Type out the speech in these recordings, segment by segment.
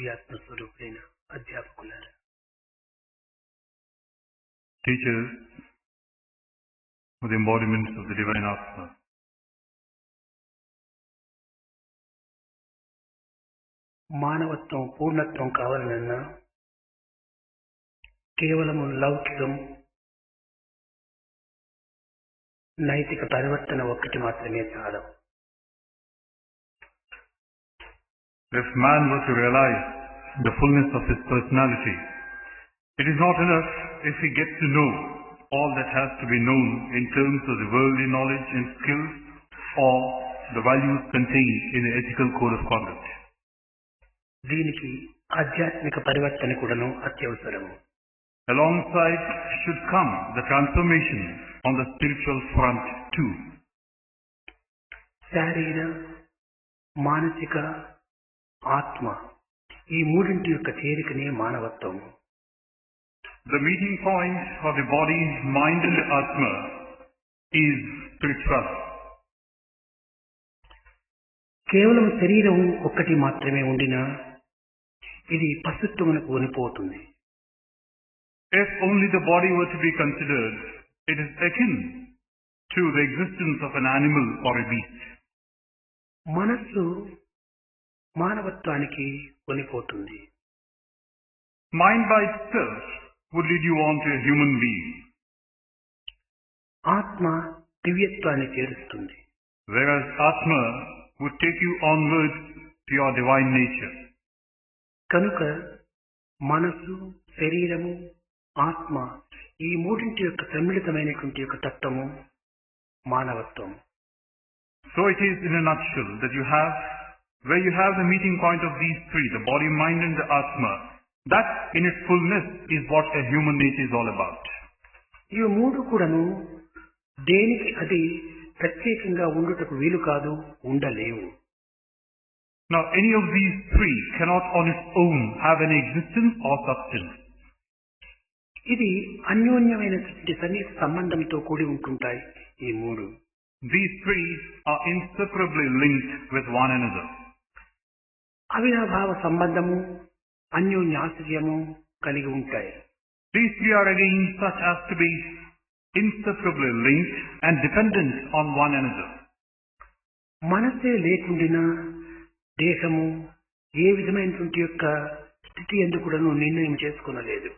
దివ్యాత్మ స్వరూపైన అధ్యాపకులారా, teachers with embodiments of the divine Atma, మానవత్వం పూర్ణత్వం కావాలన్నా కేవలము లౌకికం నైతిక పరివర్తన ఒక్కటి మాత్రమే చాలు. if man were to realize the fullness of his personality, it is not enough if he gets to know all that has to be known in terms of the worldly knowledge and skills or the values contained in the ethical code of conduct. దీనికి ఆధ్యాత్మిక పరివర్తన కూడాను అత్యవసరము. Alongside should come the transformation on the spiritual front too. శారీర, మానసిక, ఆత్మ ఈ మూడింటి యొక్క చేరికనే మానవత్వం. The meeting point of the body, mind and the Atma is spirituality. కేవలం శరీరం ఒక్కటి మాత్రమే ఉండినా ఇది పశుత్వమునకు కొనిపోతుంది. If only the body were to be considered, it is akin to the existence of an animal or a beast. మనస్సు మానవత్వానికి కొనిపోతుంది. Mind by itself would lead you on to a human being. ఆత్మ దివ్యత్వాన్ని చేరుస్తుంది. Whereas Atma would take you onwards to your divine nature. కనుక మనస్సు, శరీరము, ఆత్మ ఈ మూడింటి యొక్క సమ్మిళితమైనటువంటి యొక్క తత్వము మానవత్వం. So it is in a nutshell that where you have the meeting point of these three, the body, mind and the Atma, that in its fullness is what a human nature is all about. ఈ మూడు కూడాను దేనికి అది ప్రత్యేకంగా ఉండుటకు వీలు కాదు, ఉండలేవు. Now any of these three cannot on its own have any existence or substance. ఇది అన్యోన్యమైనటువంటి సన్నిహిత సంబంధంతో కూడి ఉంటుంటాయి ఈ మూడు. These three are inseparably linked with one another. అవినాభావ సంబంధము, అన్యోన్యాశ్రయము కలిగి ఉంటాయి. These three are again such as to be inseparably linked and dependent on one another. మనస్సే లేకుండినా దేహము ఏ విధమైనటువంటి యొక్క స్థితి ఎందుకు కూడాను నిర్ణయం చేసుకునలేదు.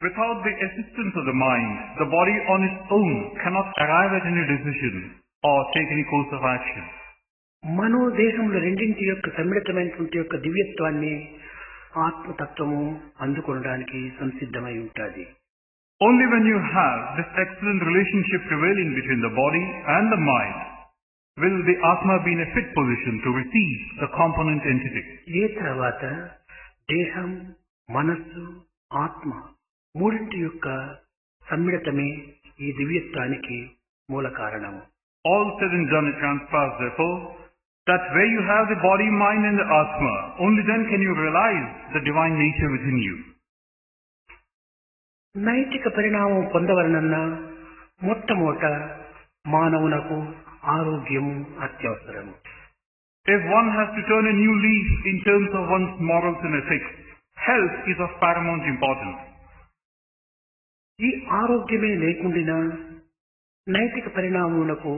Without the assistance of the mind, the body on its own cannot arrive at any decision or take any course of action. మనోదేహముల రెండింటి యొక్క సమ్మిళితమైనటువంటి యొక్క దివ్యత్వాన్ని ఆత్మతత్వము అందుకొనడానికి సంసిద్ధమై ఉంటుంది. Only when you have this excellent relationship prevailing between the body and the mind will the Atma be in a fit position to receive the component entity. ఏ తర్వాత దేహం, మనస్సు, ఆత్మ మూడింటి యొక్క సమ్మిళితమే ఈ దివ్యత్వానికి మూల కారణము. All said and done, it transpires therefore that where you have the body, mind and the Atma, only then can you realize the divine nature within you. నైతిక పరిణామం పొందవలనన్నా మొట్టమొదట మానవునకు ఆరోగ్యము అత్యవసరము. If one has to turn a new leaf in terms of one's morals and ethics, health is of paramount importance. ఈ ఆరోగ్యమే లేకుండా నైతిక పరిణామములకు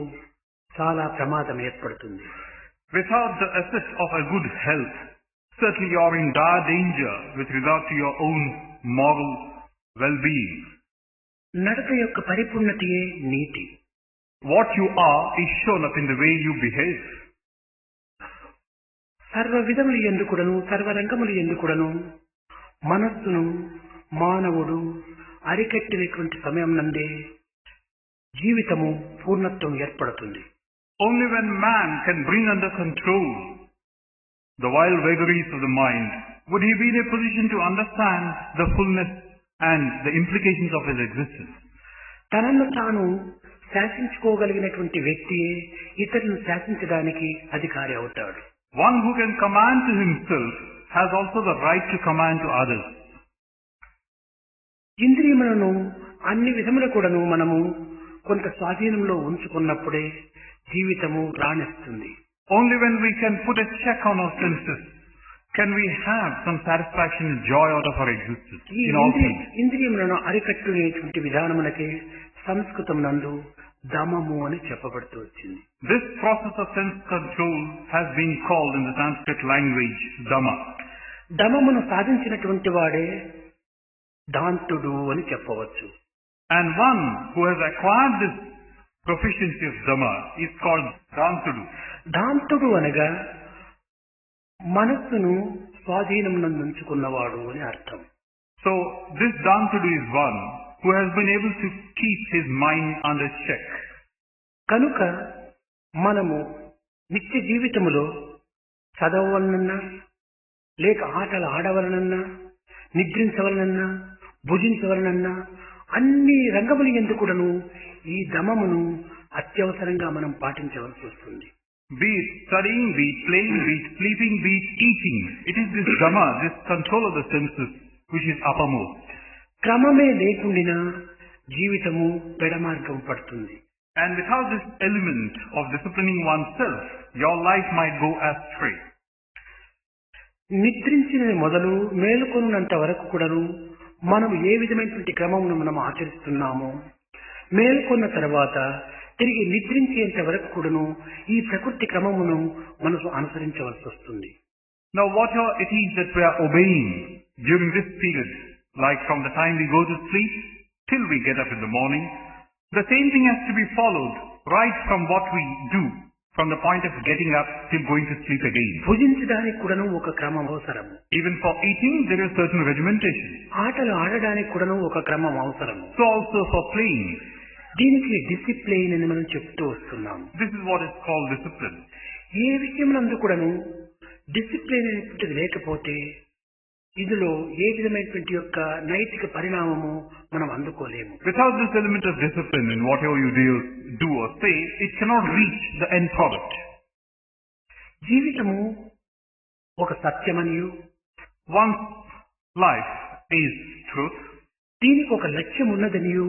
చాలా ప్రమాదం ఏర్పడుతుంది. Without the asset of a good health, certainly you are in dire danger with regard to your own moral well-being. నడత యొక్క పరిపూర్ణతయే నీతి. What you are is shown up in the way you behave. సర్వ విధములు ఎందుకుడను, సర్వరంగములు ఎందుకుడను మనస్సును మానవుడు అరికట్టినటువంటి సమయం నందే జీవితము పూర్ణత్వం ఏర్పడుతుంది. Only when man can bring under control the wild vagaries of the mind would he be in a position to understand the fullness and the implications of his existence. తనను తాను శాసించుకోగలిగినటువంటి వ్యక్తియే ఇతరులను శాసించడానికి అధికారి అవుతాడు. One who can command to himself has also the right to command to others. ఇంద్రియములను అన్ని విధముల కూడాను మనము కొంత స్వాధీనంలో ఉంచుకున్నప్పుడే జీవితము రాణిస్తుంది. Only when we can put a check on our senses can we have some satisfaction and joy out of our existence ఈ in all things? ఇంద్రియములను అరికట్టునేటువంటి విధానమునకే సంస్కృతం నందు దమము అని చెప్పబడుతూ వచ్చింది. This process of sense control has been called in the Sanskrit language Dhamma. దమమును సాధించినటువంటి వాడే దాంతుడు అని చెప్పవచ్చు. And one who has acquired this proficiency of Dhamma is called Dantudu. దాంతుడు అనగా మనస్సును స్వాధీనమునందుంచుకున్నవాడు అని అర్థం. So this Dantudu is one who has been able to keep his mind under check. కనుక మనము నిత్య జీవితములో చదవవలనన్నా, లేక ఆటలు ఆడవలనన్నా, నిద్రించవలనన్నా, భుజించవలనన్నా అన్ని రంగముల యందు కూడాను ఈ దమమును అత్యవసరంగా మనం పాటించవలసి వస్తుంది. Be it studying, be it playing, be it sleeping, be it eating. It is this Dhamma, this control of the senses, which is uppermost. క్రమమే లేకుండా జీవితము పెడమార్గం పడుతుంది. And without this element of disciplining oneself, your life might go astray. నిద్రించిన మొదలు మేలుకొనున్నంత వరకు కూడాను మనం ఏ విధమైనటువంటి క్రమమును మనం ఆచరిస్తున్నామో, మేల్కొన్న తర్వాత తిరిగి నిద్రించేంత వరకు కూడాను ఈ ప్రకృతి క్రమమును మనసు అనుసరించవలసి వస్తుంది. Now whatever it is that we are obeying during this period, like from the time we go to sleep till we get up in the morning, the same thing has to be followed right from what we do from the point of getting up till going to sleep again. భుజించడానికి కూడాను ఒక క్రమం అవసరము. Even for eating there is certain regimentation. ఆటలు ఆడడానికి కూడాను ఒక క్రమం అవసరము. So also for playing. దీనికి డిసిప్లిన్ అని మనం చెప్తూ వస్తున్నాము. This is what is called discipline. ఏ విషయమునందు కూడాను డిసిప్లిన్ అనేటువంటిది లేకపోతే ఇందులో ఏ విధమైనటువంటి యొక్క నైతిక పరిణామము మనం అందుకోలేము. Without this element of discipline in whatever you do or say, it cannot reach the end product. జీవితము ఒక సత్యమనియు, One's life is truth. దీనికి ఒక లక్ష్యం ఉన్నదనియు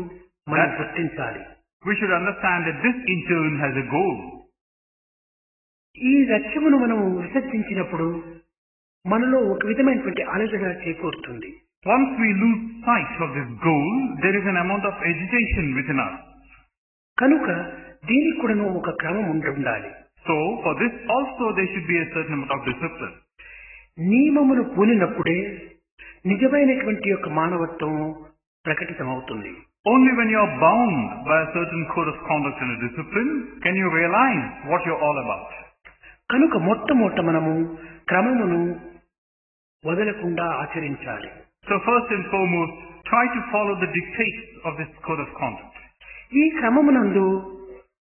మనం గుర్తించాలి. We should understand that this in turn has a goal. ఈ లక్ష్యమును మనము విసర్జించినప్పుడు మనలో ఒక విధమైనటువంటి అలజడ చేకూరుతుంది. Once we lose sight of this goal, there is an amount of agitation within us. కనుక దీనికి కూడాను ఒక క్రమం ఉండాలి. So for this also there should be a certain amount of discipline. నియమమును పూనినప్పుడే నిజమైనటువంటి యొక్క మానవత్వం ప్రకటితమవుతుంది. Only when you are bound by a certain code of conduct and a discipline can you realize what you are all about. కనుక మొట్టమొదట మనము క్రమమును వదలకుండా ఆచరించాలి. So first and foremost, try to follow the dictates of this code of conduct. ఈ క్రమమునందు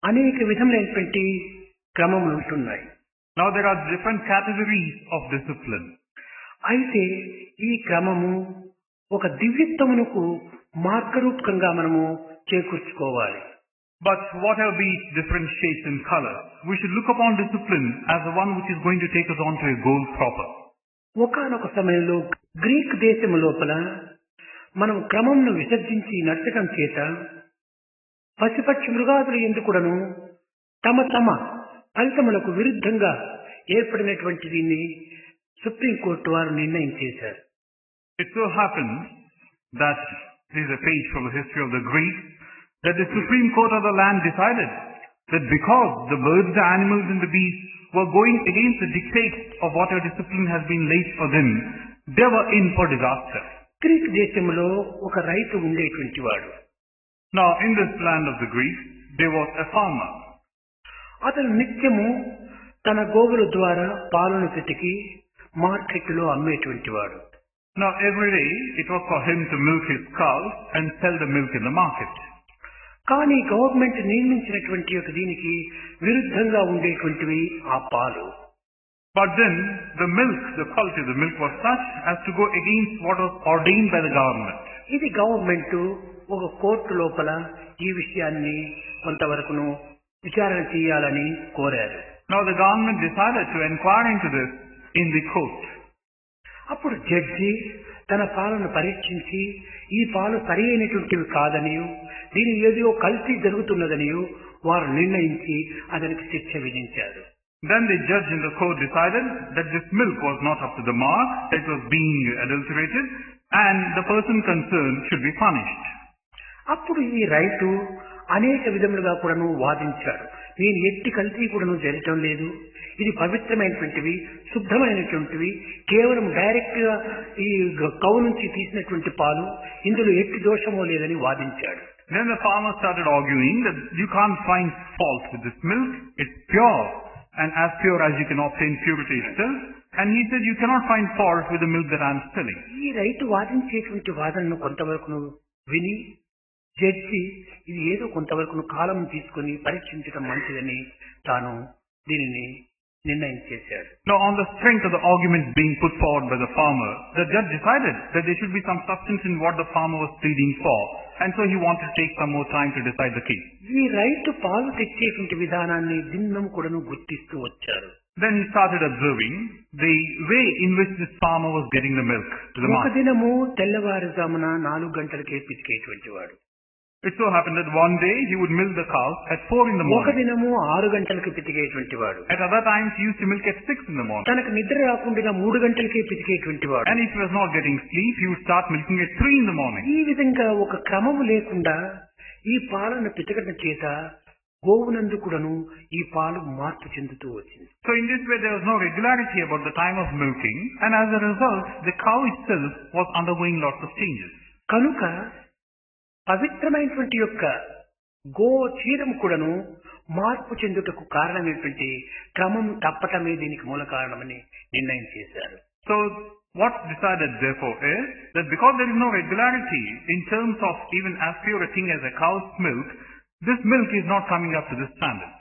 అనేక విధములైనటువంటి క్రమములు ఉంటున్నాయి. Now there are different categories of discipline. అయితే ఈ క్రమము ఒక దివ్యత్వమునకు మార్గరూపకంగా మనము చేకూర్చుకోవాలి. But whatever be its different shades and colors, we should look upon discipline as the one which is going to take us on to a goal proper. ఒకానొక సమయంలో Greek దేశము లోపల మనం క్రమంను విసర్జించి నడచడం చేత పశుపక్షి మృగాదులు ఎందుకుడను తమ తమ ఫలితములకు విరుద్ధంగా ఏర్పడినటువంటి దీన్ని సుప్రీంకోర్టు వారు నిర్ణయం చేశారు. It so happens that this is a page from the history of the Greeks, that the Supreme Court of the land decided that because the birds, the animals and the beasts were going against the dictates of whatever discipline has been laid for them, they were in for disaster. Greek దేశంలో ఒక రైతు ఉండేటువంటి వాడు. Now in this land of the Greeks, there was a farmer. అతను నిత్యము తన గోవుల ద్వారా పాలను పితికి మార్కెట్లో అమ్మేటువంటి వాడు. Now every day it was for him to milk his cows and sell the milk in the market. కానీ గవర్నమెంట్ నియమించినటువంటి యొక్క దీనికి విరుద్ధంగా ఉండేటువంటివి ఆ పాలు. But then the milk, the quality of the milk was such as to go against what was ordained by the government. ఇది government ఒక court లోపల ఈ విషయాన్ని కొంతవరకును విచారణ చేయాలని కోరారు. Now the government decided to inquire into this in the court. అప్పుడు judge తన పాలను పరీక్షించి ఈ పాలు సరి అయినటువంటివి కాదనియు దీని ఏదో కల్తీ జరుగుతున్నదనియు వారు నిర్ణయించి అతనికి శిక్ష విధించారు. Then the judge in the court decided that this milk was not up to the mark, it was being adulterated, and the person concerned should be punished. అప్పుడు ఈ రైతు అనేక విధములుగా కూడాను వాదించాడు. నేను ఎట్టి కల్తీ కూడాను జరగటం లేదు, ఇది పవిత్రమైనటువంటివి, శుద్ధమైనటువంటివి, కేవలం డైరెక్ట్ గా ఈ కౌ నుంచి తీసినటువంటి పాలు, ఇందులో ఎట్టి దోషమో లేదని వాదించాడు. Then the farmer started arguing that you can't find fault with this milk, it's pure, and as pure as you can obtain purity itself. And he said you cannot find fault with the milk that I am selling. ఈ రైతు వాదించేటువంటి వాదనను కొంతవరకు విని judge ఇది ఏదో కొంతవరకు కాలం తీసుకుని పరీక్షించడం మంచిదని తాను దీనిని నిర్ణయం చేశాడు. Now, on the strength of the arguments being put forward by the farmer, the judge decided that there should be some substance in what the farmer was pleading for, and so he wanted to take some more time to decide the case. ఈ రైతు పాలు తెచ్చేటువంటి విధానాన్ని దినం కూడాను గుర్తిస్తూ వచ్చారు. Then he started observing the way in which this farmer was getting the milk to the ఒక market. దినము తెల్లవారుజామున 4 గంటలకే పితికేటువంటి వాడు. It so happened that one day he would milk the cows at 4 in the ఒక morning. దినము 6 గంటలకు పితికేటువంటి వాడు. At other times he used to milk at 6 in the morning. తనకు నిద్ర రాకుండా 3 గంటలకే పితికేటువంటి వాడు. And if he was not getting sleep, he would start milking at 3 in the morning. ఈ విధంగా ఒక క్రమము లేకుండా ఈ పాలను పితకడం చేత గోవునందు కూడాను ఈ పాలు మార్పు చెందుతూ వచ్చింది. So in this way there was no regularity about the time of milking, and as a result the cow itself was undergoing lots of changes. కనుక పవిత్రమైనటువంటి యొక్క గో క్షీరం కూడాను మార్పు చెందుటకు కారణమైనటువంటి క్రమం తప్పటమే దీనికి మూల కారణమని నిర్ణయం చేశారు. So what decided therefore is that because there is no regularity in terms of even as pure a thing as a cow's milk, this milk is not coming up to this standard.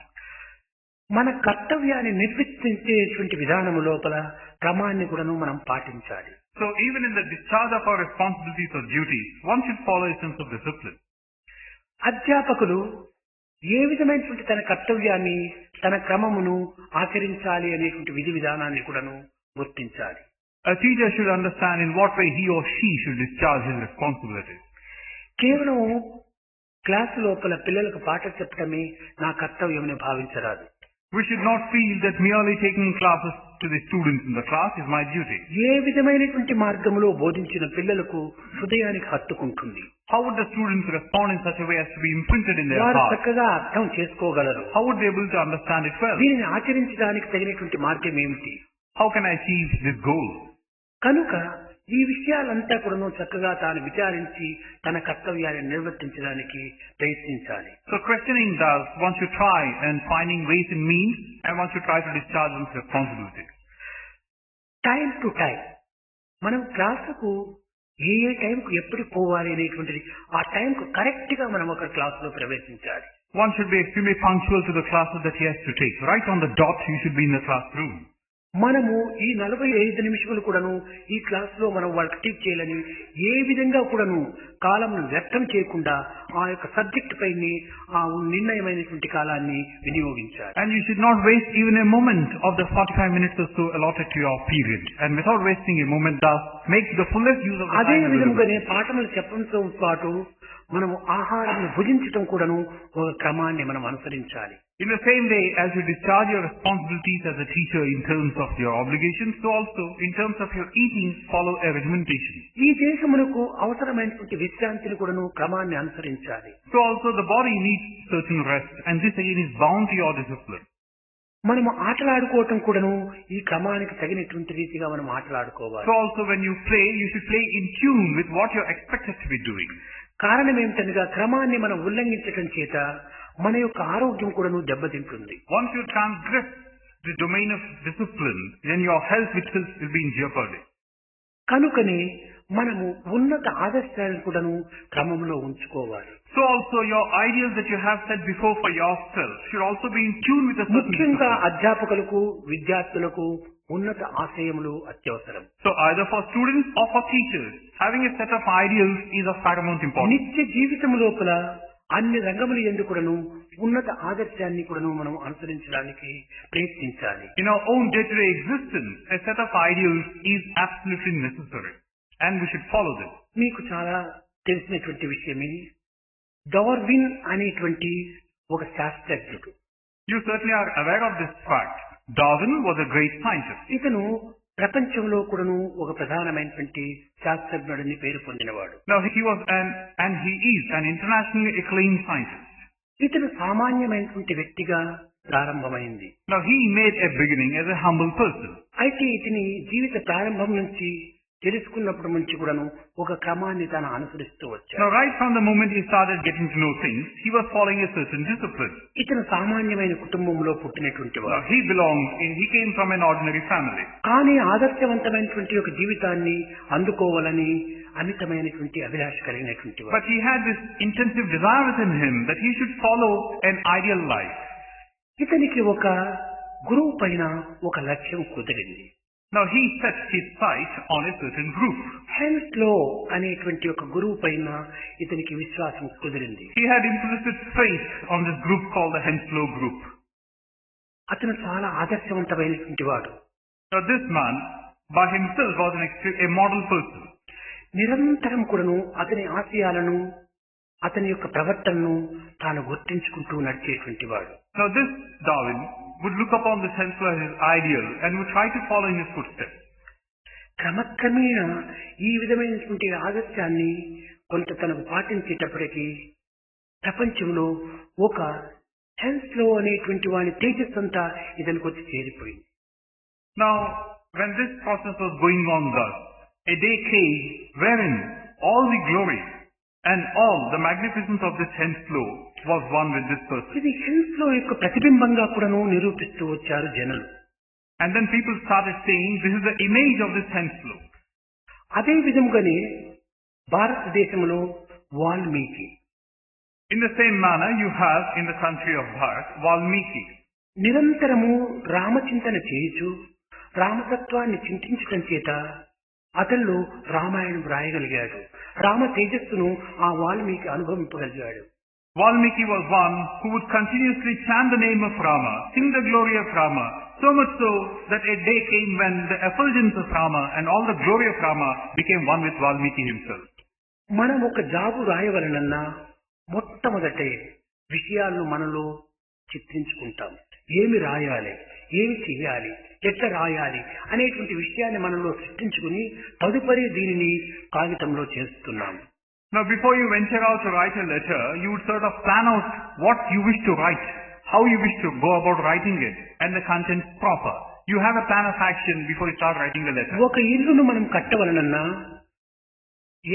మన కర్తవ్యాన్ని నిర్వర్తించేటువంటి విధానము లోపల క్రమాన్ని కూడాను మనం పాటించాలి. So even in the discharge of our responsibilities or duties, one should follow a sense of discipline. అధ్యాపకులు ఏ విధమైనటువంటి తన కర్తవ్యాన్ని తన క్రమమును ఆచరించాలి అనేటువంటి విధి విధానాన్ని కూడాను గుర్తించాలి. A teacher should understand in what way he or she should discharge his responsibilities. కేవలం క్లాసు లోపల పిల్లలకు పాఠం చెప్పడమే నా కర్తవ్యమని భావించరాదు. We should not feel that merely taking classes to the students in the class is my duty. ఏ విధమైనటువంటి మార్గంలో బోధించిన పిల్లలకు హృదయానికి హత్తుకుంటుంది. How would the students respond in such a way as to be imprinted in their వారు heart? చక్కగా అర్థం చేసుకోగలరు. How would they be able to understand it well? దీనిని ఆచరించడానికి తగినటువంటి మార్గం ఏమిటి? How can I achieve this goal? కనుక ఈ విషయాలంతా కూడా చక్కగా తాను విచారించి తన కర్తవ్యాన్ని నిర్వర్తించడానికి ప్రయత్నించాలి. So questioning does, one should try and finding ways and means, and one should try to discharge one's responsibilities. Time to time మనం క్లాసుకు ఏ టైంకు ఎప్పుడు పోవాలి అనేటువంటిది ఆ టైంకు కరెక్ట్ గా మనం ఒక క్లాసులో ప్రవేశించాలి. One should be extremely punctual to the classes that he has to take. Right on the dot, you should be in the classroom. మనము ఈ 45 నిమిషములు కూడాను ఈ క్లాస్ లో మనం వాళ్ళకి టీచ్ చేయాలని ఏ విధంగా కూడాను కాలంను వ్యర్థం చేయకుండా ఆ యొక్క సబ్జెక్ట్ పైన ఆ నిర్ణయమైనటువంటి కాలాన్ని వినియోగించాలి. And you should not waste even a moment of the 45 minutes or so allotted to your period. And without wasting a moment, thus make the fullest use of the అదే time available. విధంగానే పాఠములు చెప్పడంతో పాటు మనము ఆహారాన్ని భుజించడం కూడాను ఒక క్రమాన్ని మనం అనుసరించాలి. In the same way as you discharge your responsibilities as a teacher in terms of your obligations, so also in terms of your eating, follow a regimentation. ఈ దేశమునకు అవసరమైనటువంటి విశ్రాంతిని కూడాను క్రమాన్ని అనుసరించాలి. So also the body needs certain rest, and this again is bound to your discipline. మనము ఆటలాడుకోవటం కూడాను ఈ క్రమానికి తగినటువంటి రీతిగా మనం ఆటలాడుకోవాలి. So also when you play, you should play in tune with what you're expected to be doing. కారణం ఏమిటనగా క్రమాన్ని మనం ఉల్లంఘించటం చేత మన యొక్క ఆరోగ్యం కూడాను దెబ్బతింటుంది. Once you transgress the domain of discipline, then your health itself will be in jeopardy. కనుకనే మనము ఉన్నత ఆదర్శాలను కూడాను క్రమంలో ఉంచుకోవాలి. So also your ideals that you have set before for yourself should also be in tune with the certain ముఖ్యంగా discipline. అధ్యాపకులకు విద్యార్థులకు ఉన్నత ఆశయములు అత్యవసరం. So either for students or for teachers, having a set of ideals is of paramount importance. నిత్య జీవితం లోపల అన్ని రంగముల యందు కూడాను ఉన్నత ఆదర్శాన్ని కూడాను మనం అనుసరించడానికి ప్రయత్నించాలి. In our own day-to-day existence, a set of ideals is absolutely necessary, and we should follow them. మీకు చాలా తెలిసినటువంటి విషయం ఇది. డార్విన్ అనేటువంటి ఒక శాస్త్రజ్ఞుడు You certainly are aware of this fact Darwin was a great scientist. ఇతను ప్రపంచంలో కూడాను ఒక ప్రధానమైనటువంటి శాస్త్రజ్ఞుడిని పేరు పొందినవాడు. Now he was and he is an internationally acclaimed scientist. ఇతను సామాన్యమైనటువంటి వ్యక్తిగా ప్రారంభమైంది. Now he made a beginning as a humble person. అయితే ఇతని జీవిత ప్రారంభం నుంచి తెలుసుకున్నప్పటి నుంచి కూడాను ఒక క్రమాన్ని తాను అనుసరిస్తూ వచ్చాడు. Now right from the moment he started getting to know things, he was following a certain discipline. ఇతను సామాన్యమైన కుటుంబంలో పుట్టినటువంటి వాడు. He came from an ordinary family. కానీ ఆదర్శవంతమైనటువంటి ఒక జీవితాన్ని అందుకోవాలని అమితమైనటువంటి అభిలాష కలిగినటువంటి వాడు. But he had this intensive desire within him that he should follow an ideal life. ఇతనికి ఒక గురువు పైన ఒక లక్ష్యం కుదిరింది. Now he set his sight on a certain group. హెన్స్లో అనేటువంటి ఒక గురువు పైన ఇతనికి విశ్వాసం కుదిరింది. He had implicit faith on this group called the Henslow group. అతను చాలా ఆదర్శవంతమైనటువంటి వాడు. Now this man by himself was a model person. నిరంతరం కూడాను అతని ఆశయాలను అతని యొక్క ప్రవర్తనను తాను గుర్తించుకుంటూ నడిచేటువంటి వాడు. Now this Darwin would look upon this Henslow as his ideal and would try to follow in his footsteps. క్రమక్రమేణా ఈ విధమైనటువంటి ఆదర్శాన్ని కొంత తనకు పాటించేటప్పటికీ ప్రపంచంలో ఒక హెన్స్లో అనేటువంటి వాని తేజస్సంతా ఇతనికి వచ్చి చేరిపోయింది. Now when this process was going on thus, a day came wherein all the glory and all the magnificence of this Henslow was one with this person. ఇది హెన్స్లో యొక్క ప్రతిబింబంగా కూడాను నిరూపిస్తూ వచ్చారు జనులు. And then people started saying, this is the image of this Henslow. అదే విధముగానే భారతదేశంలో Valmiki. In the same manner you have in the country of Bharat, Valmiki. నిరంతరము రామచింతన చేయుచు రామతత్వాన్ని చింతించటం చేత అతనిలో రామాయణం రాయగలిగాడు. రామ తేజస్సును ఆ Valmiki అనుభవింపగలిగాడు. Valmiki was one who would continuously chant the name of Rama, sing the glory of Rama, so much so that a day came when the effulgence of Rama and all the glory of Rama became one with Valmiki himself. మనం ఒక job రాయవలనన్నా మొట్టమొదటే విషయాలను మనలో చిత్రించుకుంటాం. ఏమి రాయాలి, ఏమి చేయాలి, ఎట్లా రాయాలి అనేటువంటి విషయాన్ని మనలో సృష్టించుకుని తదుపరి దీనిని కాగితంలో చేస్తున్నాం. Now before you venture out to write a letter, you would sort of plan out what you wish to write, how you wish to go about writing it, and the content proper. You have a plan of action before you start writing the letter. ఒక ఇల్లును మనం కట్టవలనన్నా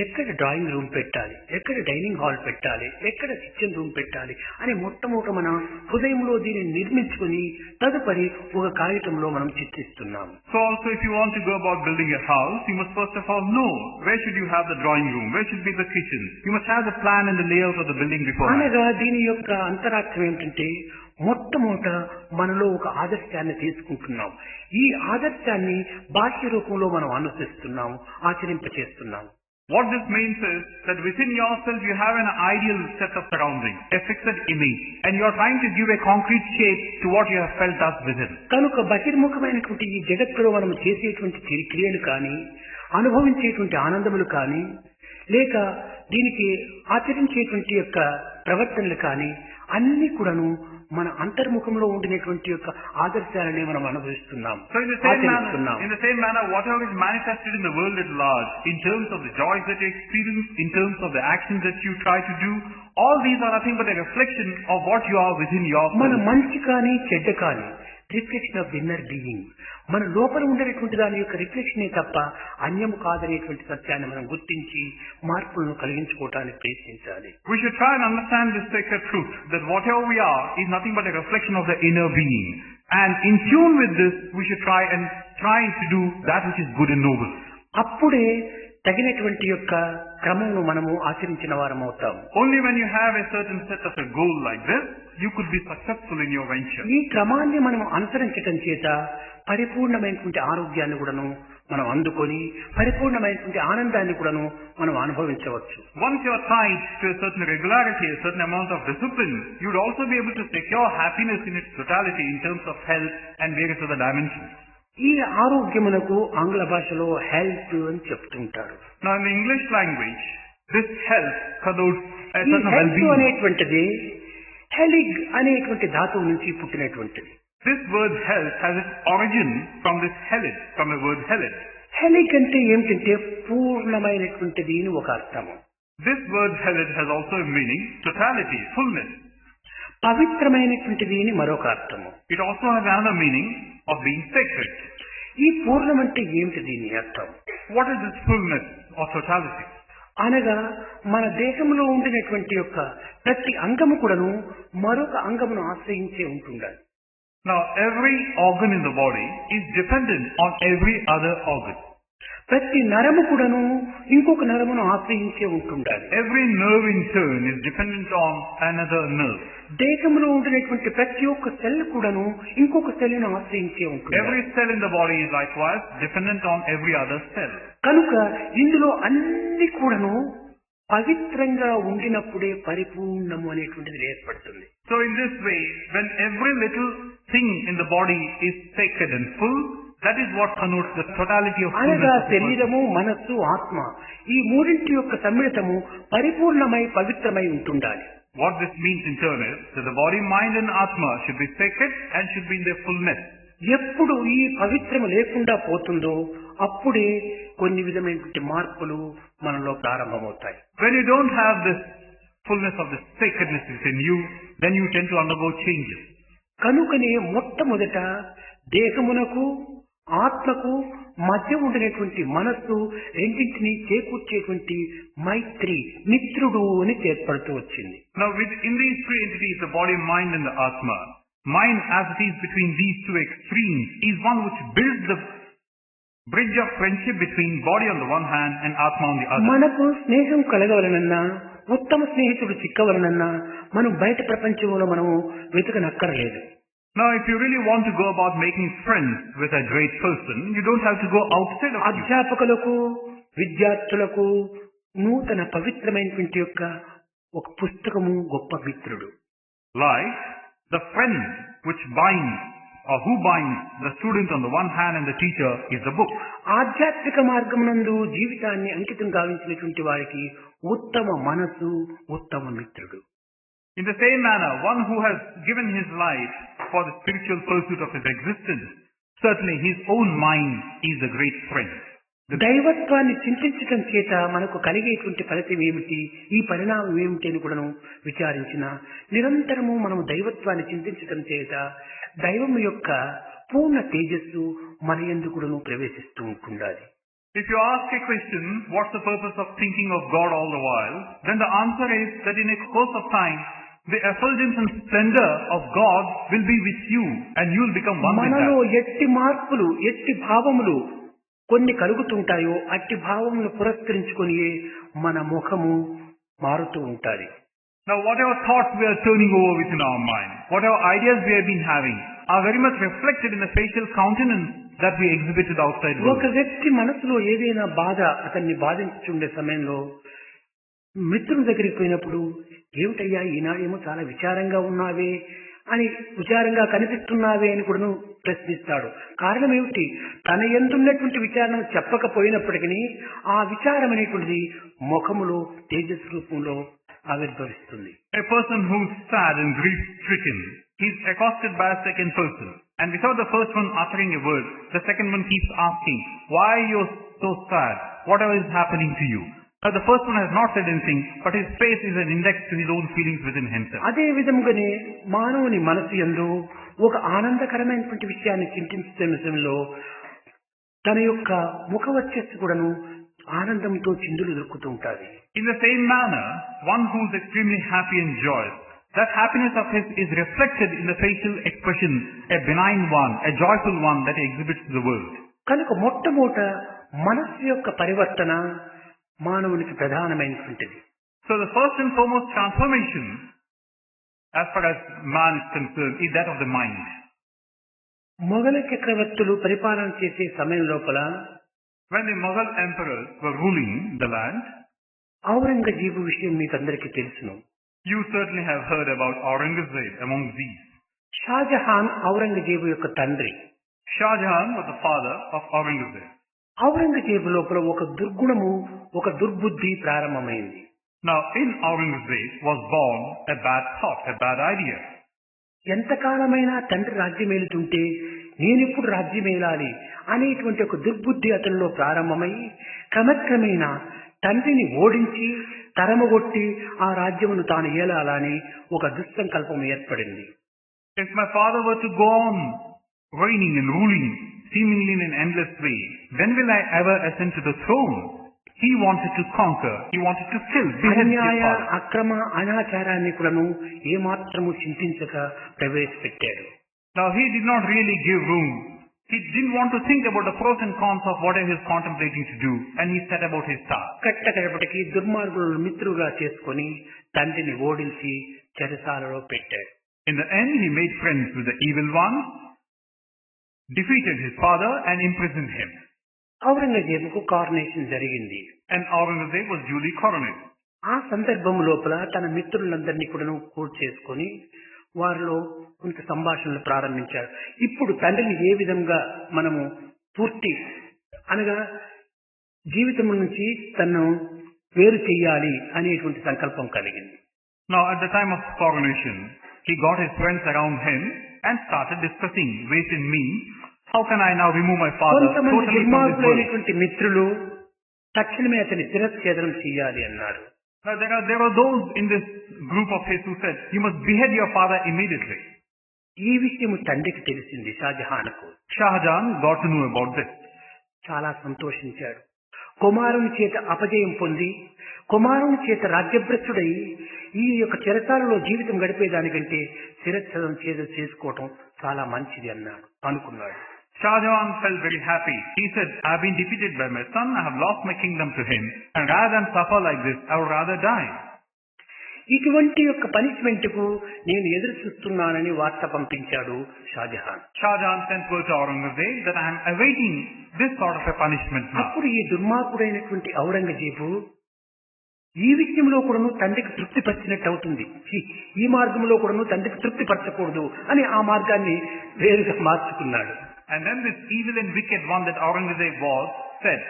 ఎక్కడ drawing room పెట్టాలి, ఎక్కడ dining hall పెట్టాలి, ఎక్కడ kitchen room పెట్టాలి అని మొట్టమొదట మన హృదయంలో దీనిని నిర్మించుకుని తదుపరి ఒక కాగితంలో మనం చిత్రిస్తున్నాం. So also if you want to go about building a house, you must first of all know where should you have the drawing room, where should be the kitchen. You must have the plan and the layout of the building before. అనగా దీని యొక్క అంతరార్థం ఏమిటంటే మొట్టమొదట మనలో ఒక ఆదర్శాన్ని తీసుకుంటున్నాం. ఈ ఆదర్శాన్ని బాహ్య రూపంలో మనం అనుసరిస్తున్నాం, ఆచరింపచేస్తున్నాం. What this means is that within yourself you have an ideal set of surroundings, a fixed image, and you are trying to give a concrete shape to what you have felt as within. కనుక బహిర్ముఖమైనటువంటి ఈ జగత్తులో మనం చేసేటువంటి క్రియలు కానీ, అనుభవించేటువంటి ఆనందములు కానీ, లేక దీనికి ఆచరించేటువంటి యొక్క ప్రవర్తనలు కానీ అన్ని కూడాను మన అంతర్ముఖంలో ఉండినటువంటి యొక్క ఆదర్శాలనే మనం అనుభవిస్తున్నాం. So in the same manner, whatever is manifested in the world at large, in terms of the joys that you experience, in terms of the actions that you try to do, all these are nothing but a reflection of what you are within yourself. మన మంచి కానీ చెడ్డ కానీ reflection of inner being, మన లోపల ఉండేటువంటి దాని యొక్క రిఫ్లెక్షనే తప్ప అన్యము కాదనేటువంటి సత్యాన్ని మనం గుర్తించి మార్పులను కలిగించుకోవడానికి ప్రయత్నించాలి. We should try and understand this sacred truth that whatever we are is nothing but a reflection of the inner being, and in tune with this we should try to do that which is good and noble. అప్పుడే తగినటువంటి యొక్క క్రమమును మనము ఆచరించిన వారం అవుతాం. Only when you have a certain set of a goal like this, you could be successful in your venture. ఈ క్రమాన్ని మనం అనుసరించటం చేత పరిపూర్ణమైనటువంటి ఆరోగ్యాన్ని కూడాను మనం అందుకొని పరిపూర్ణమైనటువంటి ఆనందాన్ని కూడాను మనం అనుభవించవచ్చు. Once you are tied to a certain regularity, a certain amount of discipline, you would also be able to secure happiness in its totality in terms of health and various other dimensions. ఈ ఆరోగ్యమునకు ఆంగ్ల భాషలో health అని చెప్తుంటారు. Now in the English language, this health connotes a ఈ certain health well-being. అనేటువంటిది Heilig అనేటువంటి ధాతువు నుంచి పుట్టినటువంటిది. This word health has its origin from this helid, from the word helid. హెలిక్ అంటే ఏమిటంటే పూర్ణమైనటువంటిది అని ఒక అర్థము. This word helid has also a meaning, totality, fullness. పవిత్రమైనటువంటిది అని మరొక అర్థము. It also has another meaning of being sacred. ఈ పూర్ణం అంటే ఏమిటి దీని అర్థం? What is this fullness or totality? అనగా మన దేహంలో ఉండినటువంటి యొక్క ప్రతి అంగము కూడాను మరొక అంగమును ఆశ్రయించే ఉంటుండాలి. Now every organ in the body is dependent on every other organ. ప్రతి నరము కూడాను ఇంకొక నరమును ఆశ్రయించే ఉంటుండాలి. Every nerve in turn is dependent on another nerve. దేహంలో ఉండినటువంటి ప్రతి ఒక్క సెల్ కూడాను ఇంకొక సెల్ ను ఆశ్రయించే ఉంటుంది. Every cell in the body is likewise dependent on every other cell. కనుక ఇందులో అన్ని కూడాను పవిత్రంగా ఉండినప్పుడే పరిపూర్ణము అనేటువంటిది ఏర్పడుతుంది. So in this way, when every little thing in the body is sacred and full, that is what connotes the totality of అనగా fullness. శరీరము, మనస్సు, ఆత్మ ఈ మూడింటి యొక్క సమ్మిళితము పరిపూర్ణమై పవిత్రమై ఉంటుండాలి. What this means in turn is that the body, mind and atma should be sacred and should be in their fullness. ఎప్పుడు ఈ పవిత్రము లేకుండా పోతుందో అప్పుడే కొన్ని విధమైనటువంటి మార్పులు మనలో ప్రారంభమవుతాయి. When you don't have this fullness of the sacredness within you, then you tend to undergo changes. కనుకనే మొట్టమొదట దేహమునకు ఆత్మకు మధ్య ఉండినటువంటి మనస్సు రెండింటినీ చేకూర్చేటువంటి మైత్రి, మిత్రుడు అని ఏర్పడుతూ వచ్చింది. Now within these three entities, the body, mind and the atma, mind as it is between these two extremes is one which builds the bridge of friendship between body on the one hand and atma on the other. మనకు స్నేహం కలగవలనన్నా, ఉత్తమ స్నేహితుడు చిక్కవలనన్నా మనం బయట ప్రపంచంలో మనము వెతకనక్కర్లేదు. Now if you really want to go about making friends with a great person, you don't have to go outside of you. అధ్యాపకులకు, విద్యార్థులకు నూతన పవిత్రమైనటువంటి యొక్క ఒక పుస్తకము గొప్ప మిత్రుడు. Like the friend which binds or who binds the student on the one hand and the teacher is the book. ఆధ్యాత్మిక మార్గమునందు జీవితాన్ని అంకితం గావించినటువంటి వారికి ఉత్తమ మనసు, ఉత్తమ మిత్రుడు. In the same manner, one who has given his life for the spiritual pursuit of his existence, certainly his own mind is a great friend. దైవత్వాన్ని చింతించటం చేత మనకు కలిగేటువంటి ఫలితం ఏమిటి, ఈ పరిణామం ఏమిటి అని కూడాను విచారించిన నిరంతరము మనము దైవత్వాన్ని చింతించటం చేత దైవం యొక్క పూర్ణ తేజస్సు మన యందు కూడాను ప్రవేశిస్తూ ఉంటుండాలి. If you ask a question, what's the purpose of thinking of God all the while, then the answer is that in a course of time, the effulgence and splendor of God will be with you and you will become one with మనలో that. ఎట్టి మార్పులు, ఎట్టి భావములు కొన్ని కలుగుతుంటాయో అట్టి భావమును పురస్కరించుకొని మన ముఖము మారుతూ ఉంటాయి. Now whatever thoughts we are turning over within our mind, whatever ideas we have been having, are very much reflected in the facial countenance that we exhibited outside world. ఒక వ్యక్తి మనసులో ఏదైనా బాధ అతన్ని బాధించుండే సమయంలో మిత్రుని దగ్గరికి పోయినప్పుడు, ఏమిటయ్యా ఈనాడేమో చాలా విచారంగా ఉన్నావే అని, విచారంగా కనిపిస్తున్నావే అని కూడా ప్రశ్నిస్తాడు. కారణం ఏమిటి? తన యందున్నటువంటి విచారణ చెప్పకపోయినప్పటికీ ఆ విచారం అనేటువంటిది ముఖములో తేజస్ రూపంలో ఆవిర్భవిస్తుంది. A person who is sad and grief-stricken, he is accosted by a second person, and without the first one uttering a word, the second one keeps asking, why you are so sad? Whatever is happening to you? Now the first one has not said anything, but his face is an index to his own feelings within himself. అదే విధముగానే మానవుని మనసు యందు ఒక ఆనందకరమైనటువంటి విషయాన్ని చింతించే సమయంలో తన యొక్క ముఖ వర్చస్సు కూడాను ఆనందంతో చిందులు దొరుకుతూ ఉంటాది. In the same manner, one who is extremely happy and joyous, that happiness of his is reflected in the facial expression, a benign one, a joyful one that he exhibits to the world. కనుక మొట్టమొదట మనస్సు యొక్క పరివర్తన మానవునికి ప్రధానమైనటువంటిది. So the first and foremost transformation, as far as man is concerned, is that of the mind. మొఘల చక్రవర్తులు పరిపాలన చేసే సమయం లోపల When the Mughal emperors were ruling the land, Aurangzeb విషయం మీకు అందరికీ తెలుసును. you certainly have heard about Aurangzeb among these. Shahjahan Aurangzeb యొక్క తండ్రి. Shah Jahan was the father of Aurangzeb. Aurangzeb లోపల ఒక దుర్గుణము, ఒక దుర్బుద్ధి ప్రారంభమైంది. Now in Aurangzeb was born a bad thought, a bad idea. ఎంతకాలమైనా తండ్రి రాజ్యమేలుతుంటే నేనెప్పుడు రాజ్యమేలాలి అనేటువంటి ఒక దుర్బుద్ధి అతనిలో ప్రారంభమై క్రమక్రమేణా తండ్రిని ఓడించి తరమగొట్టి ఆ రాజ్యమును తాను ఏలాలని ఒక దుస్సంకల్పం ఏర్పడింది. If my father were to go on reigning and ruling seemingly in an endless way, when will I ever ascend to the throne? He wanted to conquer, he wanted to kill, behead his అన్యాయ father. అక్రమ అనాచారాన్ని కూడాను ఏమాత్రము చింతించక ప్రవేశపెట్టాడు. Now he did not really give room. He didn't want to think about the pros and cons of what he was contemplating to do, and he set about his task. కట్టకడపటికి దుర్మార్గులను మిత్రుగా చేసుకొని తండ్రిని ఓడించి చెరసాలలో పెట్టాడు. In the end, he made friends with the evil one, defeated his father, and imprisoned him. ఔరంగజేబుకు కారునేషన్ జరిగింది. And Aurangzeb was duly coronated. ఆ సందర్భం లోపల తన మిత్రులందరినీ కూడా చేసుకొని వారిలో కొంత సంభాషణలు ప్రారంభించారు. ఇప్పుడు తండ్రిని ఏ విధంగా మనము పూర్తి అనగా జీవితం నుంచి తనను వేరు చెయ్యాలి అనేటువంటి సంకల్పం కలిగింది. Now at the time of coronation, he got his friends around him and started discussing ways and means. How can I now remove my father కొంతమంది totally from this world? దుర్మార్గులైనటువంటి మిత్రులు తక్షణమే అతని శిరచ్ఛేదనం చేయాలి అన్నారు. Now there were those in this group of his who said, you must behead your father immediately. ఈ విషయం తండ్రికి తెలిసింది షాజహాన్కు. Shah Jahan got to know about this. చాలా సంతోషించాడు. కుమారుని చేత అపజయం పొంది కుమారుని చేత రాజ్యభ్రష్టుడై ఈ యొక్క చెరసాలలో జీవితం గడిపేదానికంటే శిరచ్ఛేదం చేసుకోవటం చాలా మంచిది అనుకున్నాడు. Shah Jahan felt very happy. He said, I have been defeated by my son, I have lost my kingdom to him, and rather than suffer like this, I would rather die. ఇటువంటి యొక్క punishment కు నేను ఎదురు చూస్తున్నానని వార్త పంపించాడు Shahjahan. Shah Jahan sent word to Aurangzeb that I am awaiting this sort of a punishment now. అప్పుడు ఈ దుర్మార్గుడైనటువంటి ఔరంగజేబు ఈ విషయంలో కూడాను తండ్రికి తృప్తి పరిచినట్టు అవుతుంది. ఈ మార్గంలో కూడాను తండ్రికి తృప్తి పరచకూడదు అని ఆ మార్గాన్ని వేరుగా మార్చుకున్నాడు. And then this evil and wicked one that Aurangzeb was said,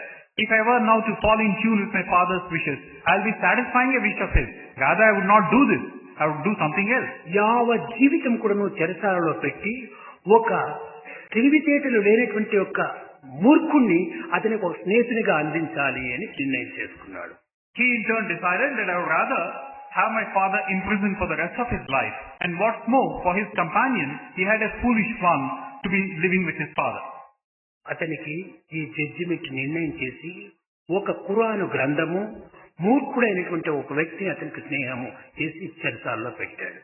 if I were now to fall in tune with my father's wishes, I'll be satisfying a wish of his. Rather I would not do this. I would do something else. యావత్ జీవితం కూడాను చెరసాలలో పెట్టి ఒక తెలివితేటలు లేనటువంటి ఒక మూర్ఖుణ్ణి అతనికి ఒక స్నేహితునిగా అందించాలి అని నిర్ణయం చేసుకున్నాడు. He in turn decided that I would rather have my father imprisoned for the rest of his life. And what's more, for his companion, he had a foolish one to be living with his father. అతనికి ఈ judgement నిర్ణయం చేసి ఒక ఖురాను గ్రంథము మూర్ఖుడైనటువంటి ఒక వ్యక్తిని అతనికి స్నేహము చేసి చెరసాలలో పెట్టాడు.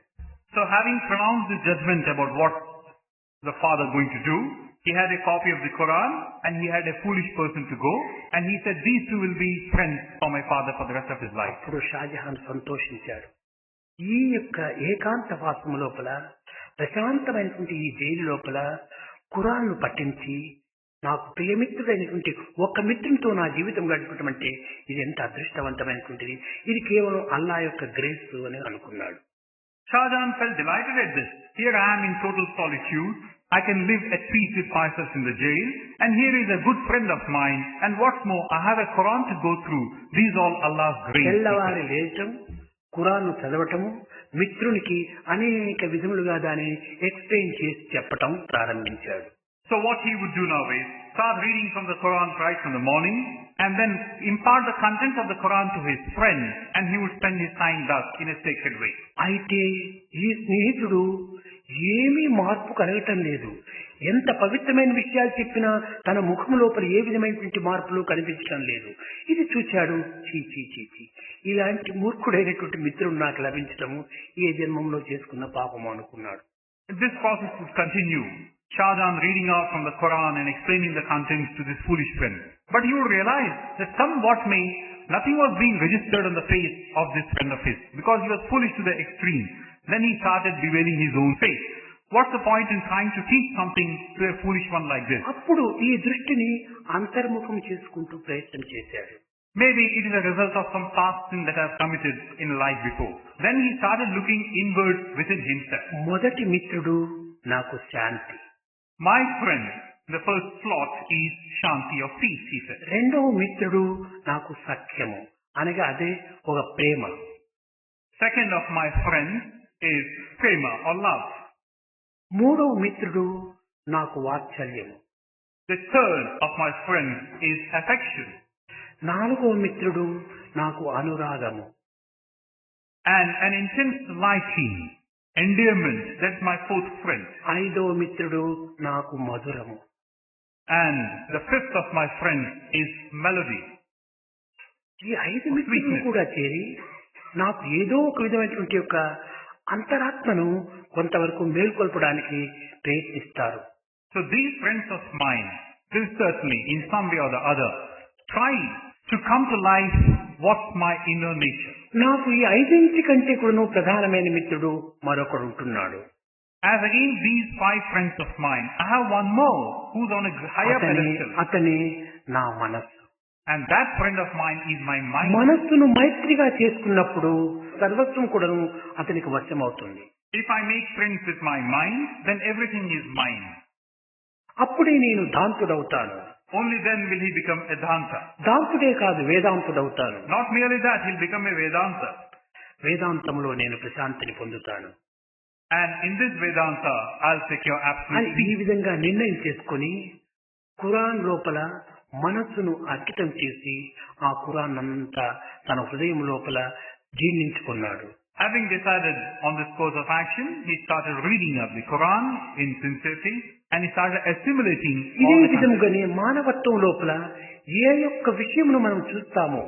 So having pronounced the judgment about what the father going to do, he had a copy of the Quran and he had a foolish person to go, and he said these two will be friends for my father for the rest of his life. అప్పుడు షాజహాన్ సంతోషించాడు. ఈ యొక్క ఏకాంత వాసము లోపల ప్రశాంతమైనటువంటి ఈ jail లోపల ఖురాన్ను పఠించి నాకు ప్రియమిత్రుడైనటువంటి ఒక్క మిత్రునితో నా జీవితం గడపడం అంటే ఇది ఎంత అదృష్టవంతమైనటువంటిది, ఇది కేవలం అల్లా యొక్క గ్రేస్ అని అనుకున్నాడు. Shah Jahan felt delighted at this. Here I am in total solitude. I can live at peace with myself in the jail, and here is a good friend of mine, and what's more, I have a Quran to go through. These all Allah's grace. తెల్లవారి లేచడం, ఖురాన్ను చదవటము, మిత్రునికి అనేక విధములుగా దాన్ని explain చేసి చెప్పటం ప్రారంభించాడు. So what he would do now is start reading from the Quran right from the morning, and then impart the content of the Quran to his friend, and he would spend his time thus in a sacred way. అయితే ఈ స్నేహితుడు ఏమీ మార్పు కలగటం లేదు. ఎంత పవిత్రమైన విషయాలు చెప్పినా తన ముఖం లోపల ఏ విధమైనటువంటి మార్పులు కనిపించడం లేదు. ఇది చూచాడు. చీ చీ చీ చీ, ఇలాంటి మూర్ఖుడైనటువంటి మిత్రుడు నాకు లభించడము ఏ జన్మంలో చేసుకున్న పాపము అనుకున్నాడు. This process would continue. Shah Jahan reading out from the Quran and explaining the contents to this foolish friend. But he would realize that somewhat may nothing was being registered on the face of this friend of his, because he was foolish to the extreme. Then he started bewailing his own faith. What's the point in trying to teach something to a foolish one like this? అప్పుడు ఈ దృష్టిని అంతర్ముఖం చేసుకుంటూ ప్రయత్నం చేశాడు. Maybe it is a result of some past sin that I have committed in life before. Then he started looking inward within himself. మొదటి మిత్రుడు నాకు శాంతి. My friend, the first slot is Shanti of peace, he said. రెండవ మిత్రుడు నాకు సఖ్యము అనగా అదే ఒక ప్రేమ. Second of my friends is prema or love. మూడవ మిత్రుడు నాకు వాత్సల్యము. The third of my friends is affection. నాలుగవ మిత్రుడు నాకు అనురాగము. And an intense liking, endearment, that's my fourth friend. ఐదవ మిత్రుడు నాకు మధురము. And the fifth of my friends is melody. ఈ ఐదు మిత్రులు కూడా చేరి నాకు ఏదో ఒక విధమైనటువంటి యొక్క అంతరాత్మను కొంతవరకు మేల్కొల్పడానికి ప్రయత్నిస్తారు. So these friends of mine will certainly, in some way or the other, try to come to life what's my inner nature. నాకు ఈ ఐదింటి కంటే కూడా ప్రధానమైన మిత్రుడు మరొకడు ఉంటున్నాడు. As against these five friends of mine, I have one more who's on a higher pedestal. అతనే నా మనస్సు. And that friend of mine is my mind. మనస్సును మైత్రిగా చేసుకున్నప్పుడు సర్వస్వం కూడాను అతనికి వశమవుతుంది. If I make friends with my mind, then everything is mine. అప్పుడే నేను దాంతుడవుతాను. Only then will he become a Danta. దాంతుడే కాదు, వేదాంతుడవుతాను. Not merely that, he'll become a Vedanta. వేదాంతంలో నేను ప్రశాంతిని పొందుతాను. And in this Vedanta, I'll secure absolute అని ఈ peace. విధంగా నిర్ణయం చేసుకుని ఖురాన్ లోపల మనస్సును అంకితం చేసి ఆ ఖురాన్ అంతా తన హృదయం లోపల జీర్ణించుకున్నాడు. Having decided on this course of action, he started reading up the Quran in sincerity and he started assimilating ఇదే all the విధముగానే మానవత్వం లోపల ఏ యొక్క విషయమును మనం చూస్తామో,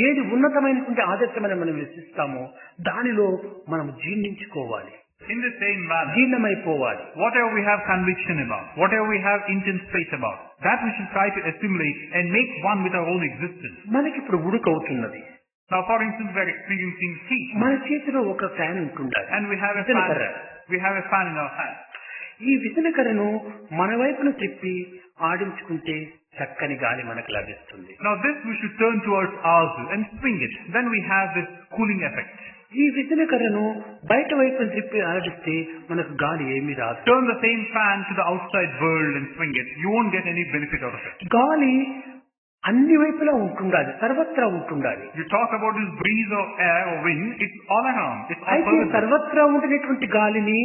ఏది ఉన్నతమైనటువంటి ఆదర్శమని మనం విశ్వసిస్తామో దానిలో మనం జీర్ణించుకోవాలి, in the same manner. జీర్ణమైపోవాలి. Whatever we have conviction about, whatever we have intense faith about, that we should try to assimilate and make one with our own existence. మనకిప్పుడు ఉడుకవుతున్నది. Now, for instance, we are experiencing heat మన చేతిలో ఒక fan ఉంటుండాలి. and we have a విసనకర్ర. fan. We have a fan in our hand. ఈ విసనకర్రను మన వైపును తిప్పి ఆడించుకుంటే చక్కని గాలి మనకు లభిస్తుంది. Now, this we should turn towards ourselves and swing it. Then we have this cooling effect. ఈ విసనకర్రను బయట వైపును తిప్పి ఆడిస్తే మనకు గాలి ఏమీ రాదు. Turn the same fan to the outside world and swing it. You won't get any benefit out of it. గాలి అన్ని వైపులా ఉంటుండాలి, సర్వత్రా ఉంటుండాలి. You talk about this breeze or air or wind, it's all around. It's all అయితే pervasive. సర్వత్రా ఉండినటువంటి గాలిని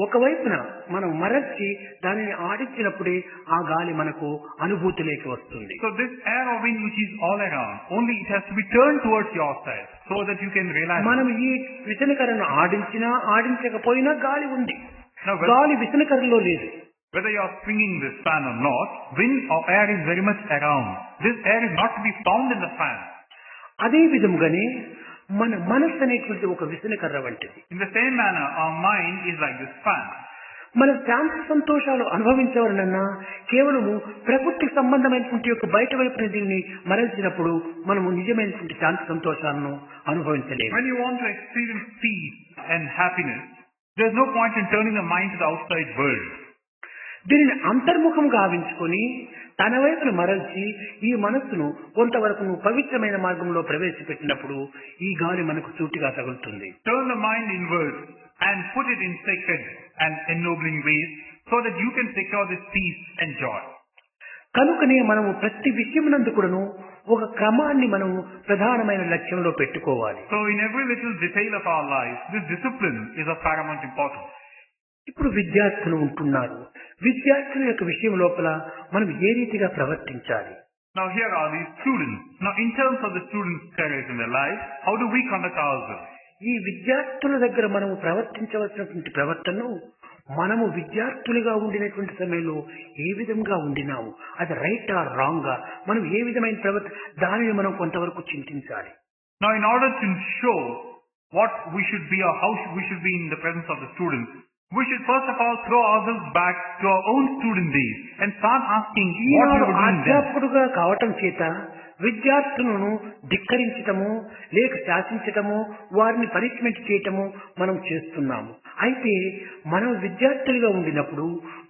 ఒకవైపున మనం మరచి దానిని ఆడించినప్పుడే ఆ గాలి మనకు అనుభూతిలోకి వస్తుంది. So this air or wind which is all around, only it has to be turned towards your side so that you can realize. మనం ఈ విసనకర్రను ఆడించినా ఆడించకపోయినా గాలి ఉంది. Now, గాలి విసనకర్రలో లేదు. whether you are swinging this fan or not, wind or air is very much around. This air is not to be found in the fan. అదే విధముగానే మన మనస్సు అనేటువంటి ఒక విసనకర్ర వంటిది. In the same manner, our mind is like this fan. మన శాంతి సంతోషాలు అనుభవించవలనన్నా కేవలము ప్రకృతికి సంబంధమైనటువంటి యొక్క బయట వైపు దీన్ని మరల్చినప్పుడు మనము నిజమైనటువంటి శాంతి సంతోషాలను అనుభవించలేము. When you want to experience peace and happiness, there's no point in turning the mind to the outside world. దీనిని అంతర్ముఖం గావించుకొని తన వైపును మరల్చి ఈ మనస్సును కొంతవరకు పవిత్రమైన మార్గంలో ప్రవేశపెట్టినప్పుడు ఈ గాలి మనకు సూటిగా తగులుతుంది. Turn the mind inward and put it in sacred and ennobling ways so that you can secure this peace and joy. కనుకనే మనము ప్రతి విషయమునందు కూడాను ఒక క్రమాన్ని మనము ప్రధానమైన లక్ష్యంలో పెట్టుకోవాలి. So in every little detail of our life, this discipline is of paramount importance. ఇప్పుడు విద్యార్థులు ఉంటున్నారు. విద్యార్థుల యొక్క విషయం లోపల మనం ఏ రీతిగా ప్రవర్తించాలి? Now here are these students. Now in terms of the students' careers in their life, how do we conduct ourselves? ఈ విద్యార్థుల దగ్గర మనము ప్రవర్తించవలసినటువంటి ప్రవర్తనను మనము విద్యార్థులుగా ఉండినటువంటి సమయంలో ఏ విధంగా ఉండినాము, అది రైట్ ఆర్ రాంగ్ గా మనం ఏ విధమైన ప్రవర్తన దానిని మనం కొంతవరకు చింతించాలి. Now in order to show what we should be or how we should be in the presence of the students, we should first of all throw ourselves back to our own student days and start asking what we Eenadu were doing then. అధ్యాపకుడుగా కావటం చేత విద్యార్థులను ధిక్కరించటము లేక శాసించటము వారిని punishment చేయటము మనం చేస్తున్నాము. అయితే మనం విద్యార్థులుగా ఉండినప్పుడు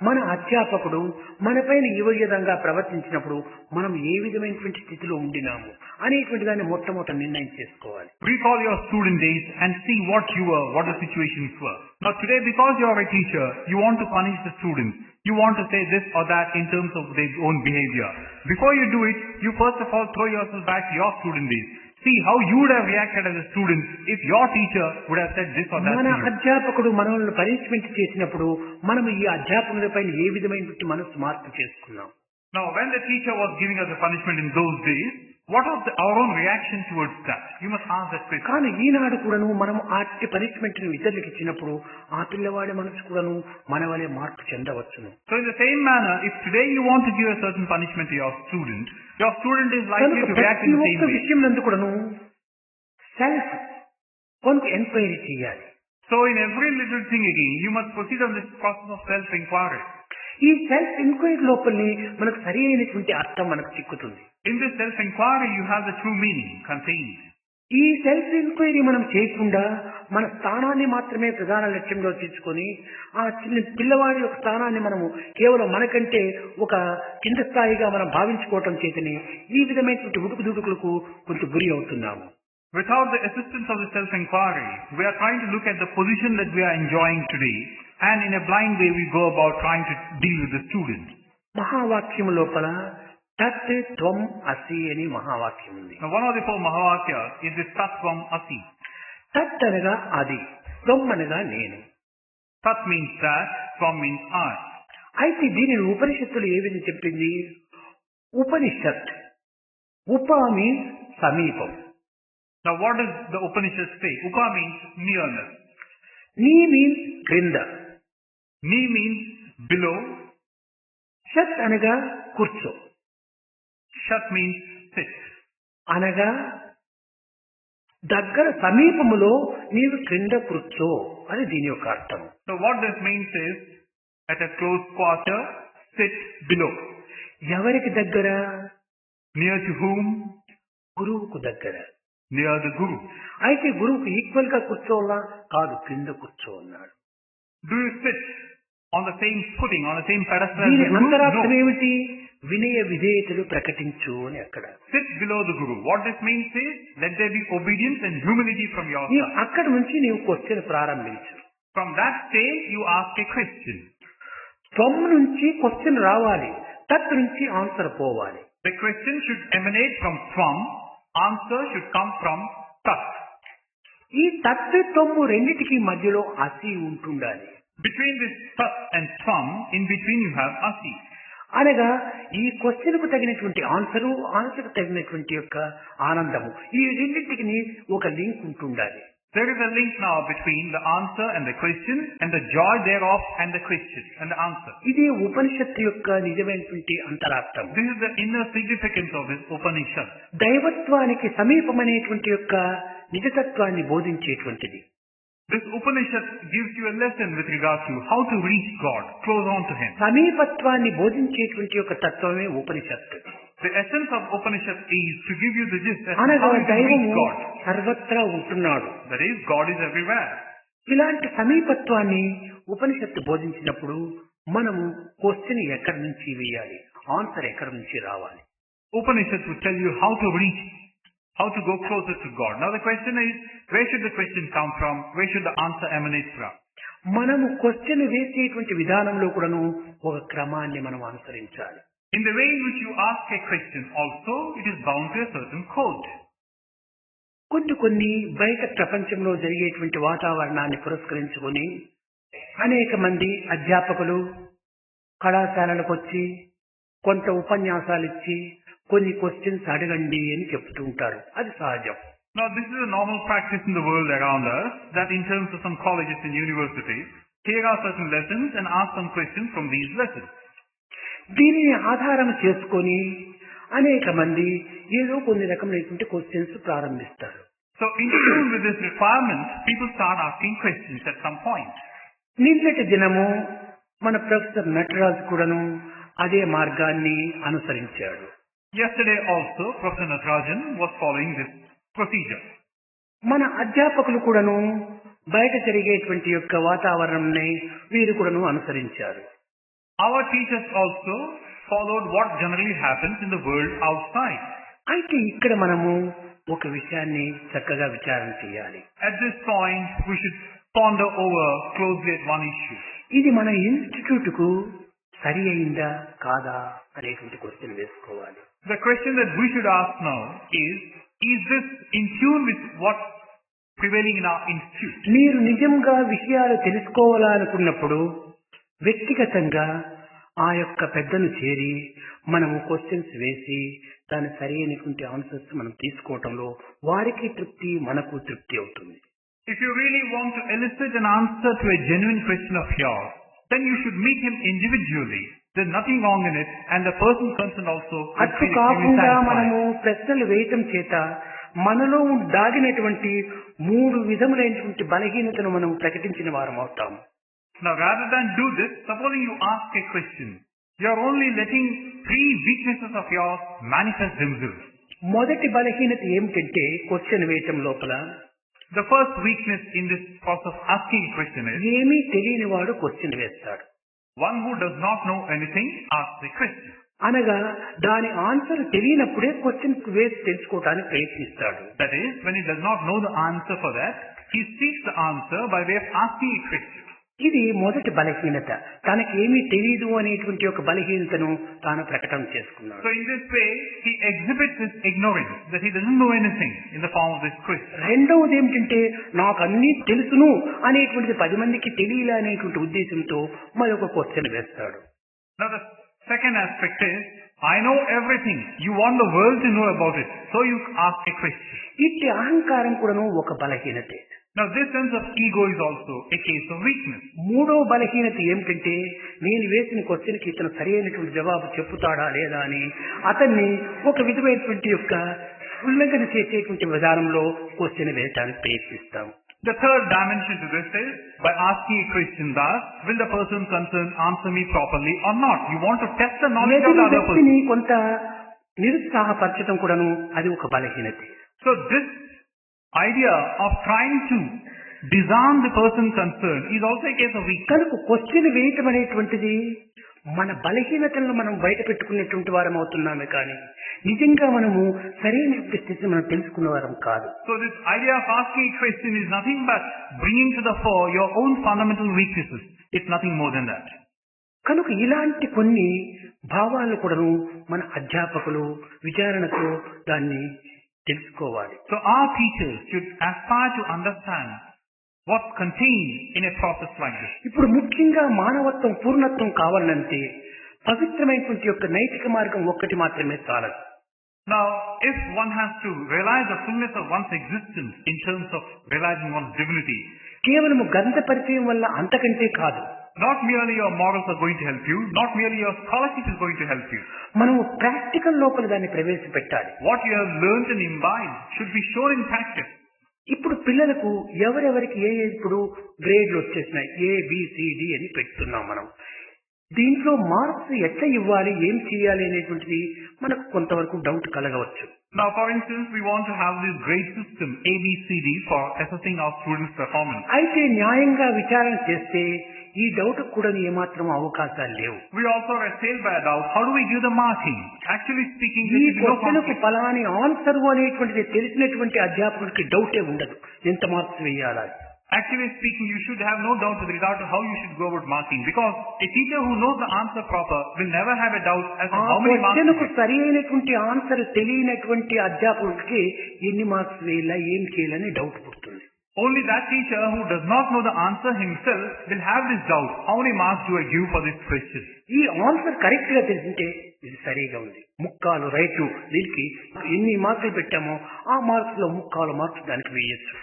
మన అధ్యాపకుడు మనపైన ఈ విధంగా ప్రవర్తించినప్పుడు మనం ఏ విధమైనటువంటి స్థితిలో ఉండినాము అనేటువంటి దాన్ని మొట్టమొదట నిర్ణయం చేసుకోవాలి. Recall your student days and see what you were, what the situations were. Now today, because you are a teacher, you want to punish the students. You want to say this or that in terms of their own behavior. Before you do it, you first of all throw yourself back to your student days. See how you would have reacted as a student if your teacher would have said this or that మన to you. అధ్యాపకుడు మనల్ని punishment చేసినప్పుడు మనం ఈ అధ్యాపకుడిపై ఏ విధమైనటువంటి మనసు మార్పు చేసుకున్నాం? Now, when the teacher was giving us a punishment in those days, what was our own reaction towards that? You must ask that question. కానీ ఈనాడు కూడాను మనం ఆటి పనిష్మెంట్ ను ఇతరులకు ఇచ్చినప్పుడు ఆ పిల్లవాడి మనసు కూడాను మన వలె మార్పు చెందవచ్చును. So in the same manner, if today you want to give a certain punishment to your student is likely to react in the ప్రతి same ఒక్క way. విషయం నందు కూడాను సెల్ఫ్ కొంత ఎంక్వైరీ చేయాలి. So in every little thing again, you must proceed on this process of self-inquiry. ఈ self enquiry లోపలనే మనకు సరి అయినటువంటి అర్థం మనకు చిక్కుతుంది. In this self-inquiry, you have the true meaning contained. ఈ సెల్ఫ్ ఎంక్వైరీ మనం చేయకుండా మన స్థానాన్ని మాత్రమే ప్రధాన లక్ష్యంలో తీసుకొని ఆ చిన్న పిల్లవాడి యొక్క స్థానాన్ని మనము కేవలం మనకంటే ఒక కింద స్థాయిగా మనం భావించుకోవటం చేతనే ఈ విధమైనటువంటి ఉడుకుదుడుకులకు కొంచెం గురి అవుతున్నాము. Without the assistance of the self-inquiry, we are trying to look at the position that we are enjoying today, and in a blind way we go about trying to deal with the student. మహావాక్యం లోపల తత్ త్వం అసి అని మహావాక్యం ఉంది. Now one of the four Mahavakyas is this Tat Tvam Asi. తత్ అనగా అది, త్వం అనగా నేను. Tat means that, Tvam means I. అయితే దీనిని ఉపనిషత్తులు ఏ విధంగా చెప్పింది? ఉపనిషత్, ఉప మీన్స్ సమీపం. Now what does the Upanishad say? Upa means nearness. నీ మీన్స్ క్రింద. Ni means below. షత్ అనగా కూర్చో. Shat means sit. అనగా దగ్గర సమీపములో నీవు క్రింద కూర్చో అని దీని యొక్క అర్థం. So what this means is, at a close quarter, sit below. ఎవరికి దగ్గర? Near to whom? గురువుకు దగ్గర. Near the Guru. అయితే గురువుకు ఈక్వల్ గా కూర్చోవాలా? కాదు, క్రింద కూర్చో అన్నాడు. Do you sit on the same footing, on the same pedestal as దీని the Guru? అంతరార్థం No. ఏమిటి? వినయ విధేయతలు ప్రకటించు అని అక్కడ. Sit below the Guru. What this means is, let there be obedience and humility from your నీవు side. అక్కడి నుంచి నీవు question ప్రారంభించు. From that stage, you ask a question. త్వం నుంచి క్వశ్చన్ రావాలి, తత్ నుంచి ఆన్సర్ పోవాలి. The question should emanate from Tvam, answer should come from Tat. ఈ తత్వము రెండిటికి మధ్యలో అసి ఉంటుండాలి. Between this Tat and Tvam, in between you have Asi. అనగా ఈ క్వశ్చన్ కు తగినటువంటి ఆన్సరు, ఆన్సర్ కు తగినటువంటి యొక్క ఆనందము, ఈ రెండింటికి ఒక లింక్ ఉంటుండాలి. There is a link now between the answer and the question, and the joy thereof and the question and the answer. ఇది ఉపనిషత్తు యొక్క నిజమైనటువంటి అంతరార్థం. This is the inner significance of this Upanishad. దైవత్వానికి సమీపమనేటువంటి యొక్క నిజతత్వాన్ని బోధించేటువంటిది. This Upanishad gives you a lesson with regard to how to reach God, close on to Him. సమీపత్వాన్ని బోధించేటువంటి యొక్క తత్వమే ఉపనిషత్తు. The essence of Upanishad is to give you the gist as to అనగా how you can reach దైవము God. సర్వత్రా ఉంటున్నాడు. That is, God is everywhere. ఇలాంటి సమీపత్వాన్ని ఉపనిషత్తు బోధించినప్పుడు మనము క్వశ్చన్ ఎక్కడి నుంచి వేయాలి, ఆన్సర్ ఎక్కడి నుంచి రావాలి. Upanishad will tell you how to reach, how to go closer to God. Now the question is, where should the question come from? Where should the answer emanate from? మనము question వేసేటువంటి విధానంలో కూడాను ఒక క్రమాన్ని మనం అనుసరించాలి. In the way in which you ask a question also, it is bound to a certain code. కొన్ని బయట ప్రపంచంలో జరిగేటువంటి వాతావరణాన్ని పురస్కరించుకొని అనేక మంది అధ్యాపకులు కళాశాలలకు వచ్చి కొంత ఉపన్యాసాలు ఇచ్చి కొన్ని క్వశ్చన్స్ అడగండి అని చెప్తూ ఉంటారు. అది సహజం. Now this is a normal practice in the world around us, that in terms of some colleges and universities, here are certain lessons and ask some questions from these lessons. దీనిని ఆధారం చేసుకొని అనేక మంది ఏదో కొన్ని రకమైనటువంటి క్వశ్చన్స్ ప్రారంభిస్తారు. So in tune with this requirement, people start asking questions at some point. నిన్నటి దినము మన ప్రొఫెసర్ నటరాజ్ కూడాను అదే మార్గాన్ని అనుసరించాడు. Yesterday also, Professor Natarajan was following this procedure. మన అధ్యాపకులు కూడాను బయట జరిగేటువంటి యొక్క వాతావరణంని వీరు కూడాను అనుసరించారు. Our teachers also followed what generally happens in the world outside. అయితే ఇక్కడ మనము ఒక విషయాన్ని చక్కగా విచారణ చేయాలి. At this point, we should ponder over closely at one issue. ఇది మన ఇన్స్టిట్యూట్ కు సరి అయిందా కాదా అనేటువంటి క్వశ్చన్ వేసుకోవాలి. The question that we should ask now is is this in tune with what's prevailing in our institute? మీరు నిజంగా విషయాలు తెలుసుకోవాలనుకున్నప్పుడు వ్యక్తిగతంగా ఆ యొక్క పెద్దను చేరి మనము క్వశ్చన్స్ వేసి దాని సరైనటువంటి ఆన్సర్స్ మనం తీసుకోవటంలో వారికి తృప్తి, మనకు తృప్తి అవుతుంది. If you really want to elicit an answer to a genuine question of yours, then you should meet him individually. There's nothing wrong in it, and the person concerned also will అటు feel extremely కాకుండా satisfied. మనము ప్రశ్నలు వేయటం చేత మనలో దాగినటువంటి 3 విధములైనటువంటి బలహీనతను మనం ప్రకటించిన వారం అవుతాము. Now rather than do this, supposing you ask a question, you are only letting 3 weaknesses of yours manifest themselves. మొదటి బలహీనత ఏమిటంటే క్వశ్చన్ వేయటం లోపల The first weakness in this process of asking a question is, ఏమీ తెలియని వాడు question వేస్తాడు. one who does not know anything asks a question. అనగా దాని ఆన్సర్ తెలియనప్పుడే క్వశ్చన్ వేసి తెలుసుకోవడానికి ప్రయత్నిస్తాడు. That is, when he does not know the answer for that, he seeks the answer by way of asking a question. ఇది మొదటి బలహీనత. తనకేమీ తెలియదు అనేటువంటి ఒక బలహీనతను తాను ప్రకటన చేసుకున్నాడు. So in this way, he exhibits his ignorance, that he doesn't know anything in the form of this question. రెండవది ఏమిటంటే నాకు అన్నీ తెలుసును అనేటువంటిది 10 మందికి తెలియలే అనేటువంటి ఉద్దేశంతో మరొక క్వశ్చన్ వేస్తాడు. Now the second aspect is, I know everything. You want the world to know about it, so you ask a question. ఇట్టి అహంకారం కూడాను ఒక బలహీనతే. Now this sense of ego is also a case of weakness. మూడో బలహీనత ఏమిటంటే నేను వేసిన question కి ఇతను సరైనటువంటి జవాబు చెప్పుతాడా లేదా అని అతన్ని ఒక విధమైనటువంటి యొక్క ఉల్లంఘన చేసేటువంటి విధానంలో క్వశ్చన్ వేయడానికి ప్రయత్నిస్తాం. The third dimension to this is, by asking a question thus, will the person concerned answer me properly or not? You want to test the knowledge of the other person. వ్యక్తిని కొంత నిరుత్సాహపరచడం కూడాను అది ఒక బలహీనతే. So this idea of trying to disarm the person concerned is also a case of weakness. కనుక question వేయటం అనేటువంటిది మన బలహీనతలను మనం బయట పెట్టుకునేటువంటి వారం అవుతున్నామే కానీ నిజంగా మనము సరైన స్థితిని మనం తెలుసుకున్న వారం కాదు. So this idea of asking a question is nothing but bringing to the fore your own fundamental weaknesses. It's nothing more than that. కనుక ఇలాంటి కొన్ని భావాలను కూడాను మన అధ్యాపకులు విచారణతో దాన్ని తెలుసుకోవాలి. So our teachers should aspire to understand what's contained in a process like this. ఇప్పుడు ముఖ్యంగా మానవత్వం పూర్ణత్వం కావాలంటే పవిత్రమైనటువంటి యొక్క నైతిక మార్గం ఒక్కటి మాత్రమే చాలదు. Now, if one has to realize the fullness of one's existence in terms of realizing one's divinity, కేవలము గ్రంథ పరిచయం వల్ల అంతకంటే కాదు. not merely your morals are going to help you, not merely your scholarship is going to help you. మనము practical లోపల దాన్ని ప్రవేశపెట్టాలి. What you have learned and imbibed should be shown in practice. ఇప్పుడు పిల్లలకు ఎవరెవరికి ఇప్పుడు గ్రేడ్లు వచ్చేసినాయి, ABCD అని పెడుతున్నాం మనం. దీంట్లో మార్క్స్ ఎట్లా ఇవ్వాలి, ఏం చేయాలి అనేటువంటిది మనకు కొంతవరకు doubt కలగవచ్చు. Now, for instance, we want to have this grade system ABCD for assessing our students' performance. అయితే న్యాయంగా విచారణ చేస్తే ఈ డౌట్ కూడా ఏమాత్రం అవకాశాలు లేవు. We also are assailed by a doubt. How do we give the marking? Actually speaking, ఈ there is no క్వశ్చన్కు conflict. ఫలాని ఆన్సర్ అనేటువంటిది తెలిసినటువంటి అధ్యాపకుడికి డౌటే ఉండదు ఎంత మార్క్స్ వేయాలి. Actually speaking, you should have no doubt with regard to how you should go about marking, because a teacher who knows the answer proper will never have a doubt as to ఆ how many marks. క్వశ్చన్కు సరి అయినటువంటి answer తెలియనటువంటి అధ్యాపకుడికి ఎన్ని marks వేయాలా, ఏం చేయాలని doubt పుడుతుంది. Only that teacher who does not know the answer himself will have this doubt. How many marks do I give for this question? ఈ ఆన్సర్ కరెక్ట్ గా తెలిసింటే ఇది సరిగా ఉంది, ముక్కాలు రైట్, దీనికి ఎన్ని మార్కులు పెట్టామో ఆ మార్క్స్ లో ముక్కాలు మార్క్స్ దానికి వేయచ్చు.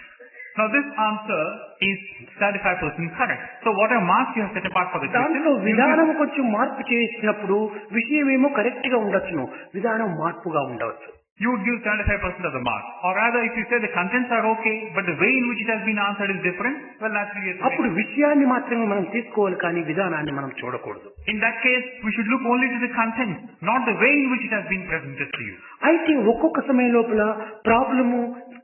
Now this answer is 75% correct. So whatever marks you have set apart for the question, దాంట్లో విధానం కొంచెం మార్పు చేసినప్పుడు విషయం ఏమో కరెక్ట్ గా ఉండొచ్చును, విధానం మార్పుగా ఉండవచ్చు. you would give 75% of the marks. Or rather, if you say the contents are okay, but the way in which it has been answered is different, well, naturally you have to అప్పుడు విషయాన్ని మాత్రమే మనం తీసుకోవాలి కానీ విధానాన్ని మనం చూడకూడదు. In that case, we should look only to the content, not the way in which it has been presented to you. అయితే ఒక్కొక్క సమయం లోపల ప్రాబ్లము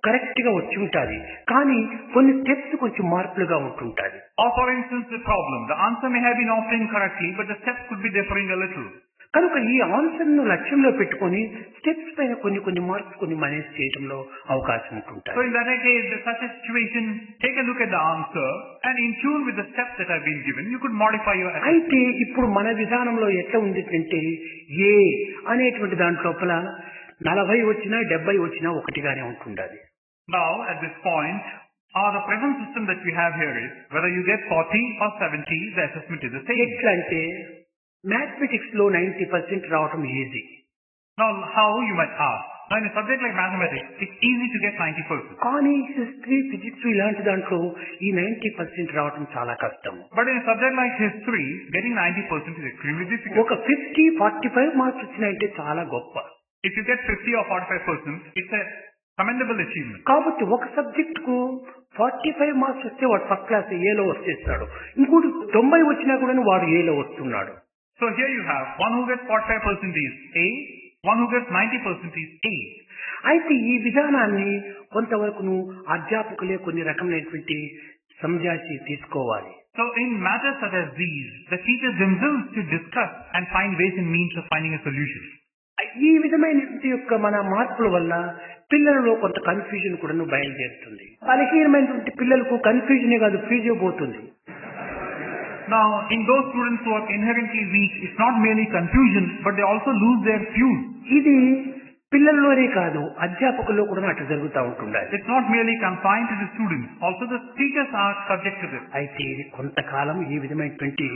కరెక్ట్ గా వచ్చి ఉంటుంది, కానీ కొన్ని స్టెప్స్ కొంచెం మార్పులుగా ఉంటుంటాయి. Or for instance, the problem, the answer may have been obtained correctly, but the steps could be differing a little. కనుక ఈ ఆన్సర్ ను లక్ష్యంలో పెట్టుకొని స్టెప్స్ పైన కొన్ని మార్క్స్ కొన్ని మైనస్ చేయడంలో అవకాశం ఉంటుంటాయి. So in that case, in such a situation, take a look at the answer and in tune with the steps that have been given, you could modify your assessment. అయితే ఇప్పుడు మన విధానంలో ఎట్లా ఉంది అంటే ఏ అనేటువంటి దాంట్లోపల 40 వచ్చినా 70 వచ్చినా ఒకటిగానే ఉంటుండాలి. Now, at this point, the present system that we have here is, whether you get 40 or 70, the assessment is the same. ఎట్లా అంటే మ్యాథమెటిక్స్ లో 90% రావటం easy. Now, how you might ask? Now, in a subject like mathematics, it's easy to get 90%. కానీ history, physics ఇలాంటి దాంట్లో ఈ 90% రావటం చాలా కష్టం. But in a subject like history, getting 90% is extremely difficult. ఒక 50-45 మార్క్స్ వచ్చినాయంటే చాలా గొప్ప. If you get 50 or 45%, it's a commendable achievement. కాబట్టి ఒక సబ్జెక్ట్ కు 45 మార్క్స్ వస్తే వాడు ఫస్ట్ క్లాస్ ఏలో వచ్చేస్తాడు. ఇంకోటి 90 వచ్చినా కూడా వాడు ఏలో వస్తున్నాడు. So here you have one who gets 45% is A, one who gets 90% is A. అయితే ఈ విధానాన్ని కొంతవరకు అధ్యాపకులే కొన్ని రకమైనటువంటి సంజాసి తీసుకోవాలి. So in matters such as these, the teachers themselves should discuss and find ways and means of finding a solution. ఈ విధమైనటువంటి యొక్క మన మార్పుల వల్ల పిల్లలలో కొంత కన్ఫ్యూజన్ కూడా బయలుదేరుతుంది. బలహీనమైనటువంటి పిల్లలకు కన్ఫ్యూజనే కాదు ఫీజు పోతుంది. Now, in those students who are inherently weak, it's not merely confusion, but they also lose their fuse. ఇది పిల్లల్లోనే కాదు అధ్యాపకుల్లో కూడా అట్లా జరుగుతూ ఉంటుండాలి. It's not merely confined to the students. Also the teachers are subject to this. అయితే ఇది కొంతకాలం ఈ విధమైనటువంటి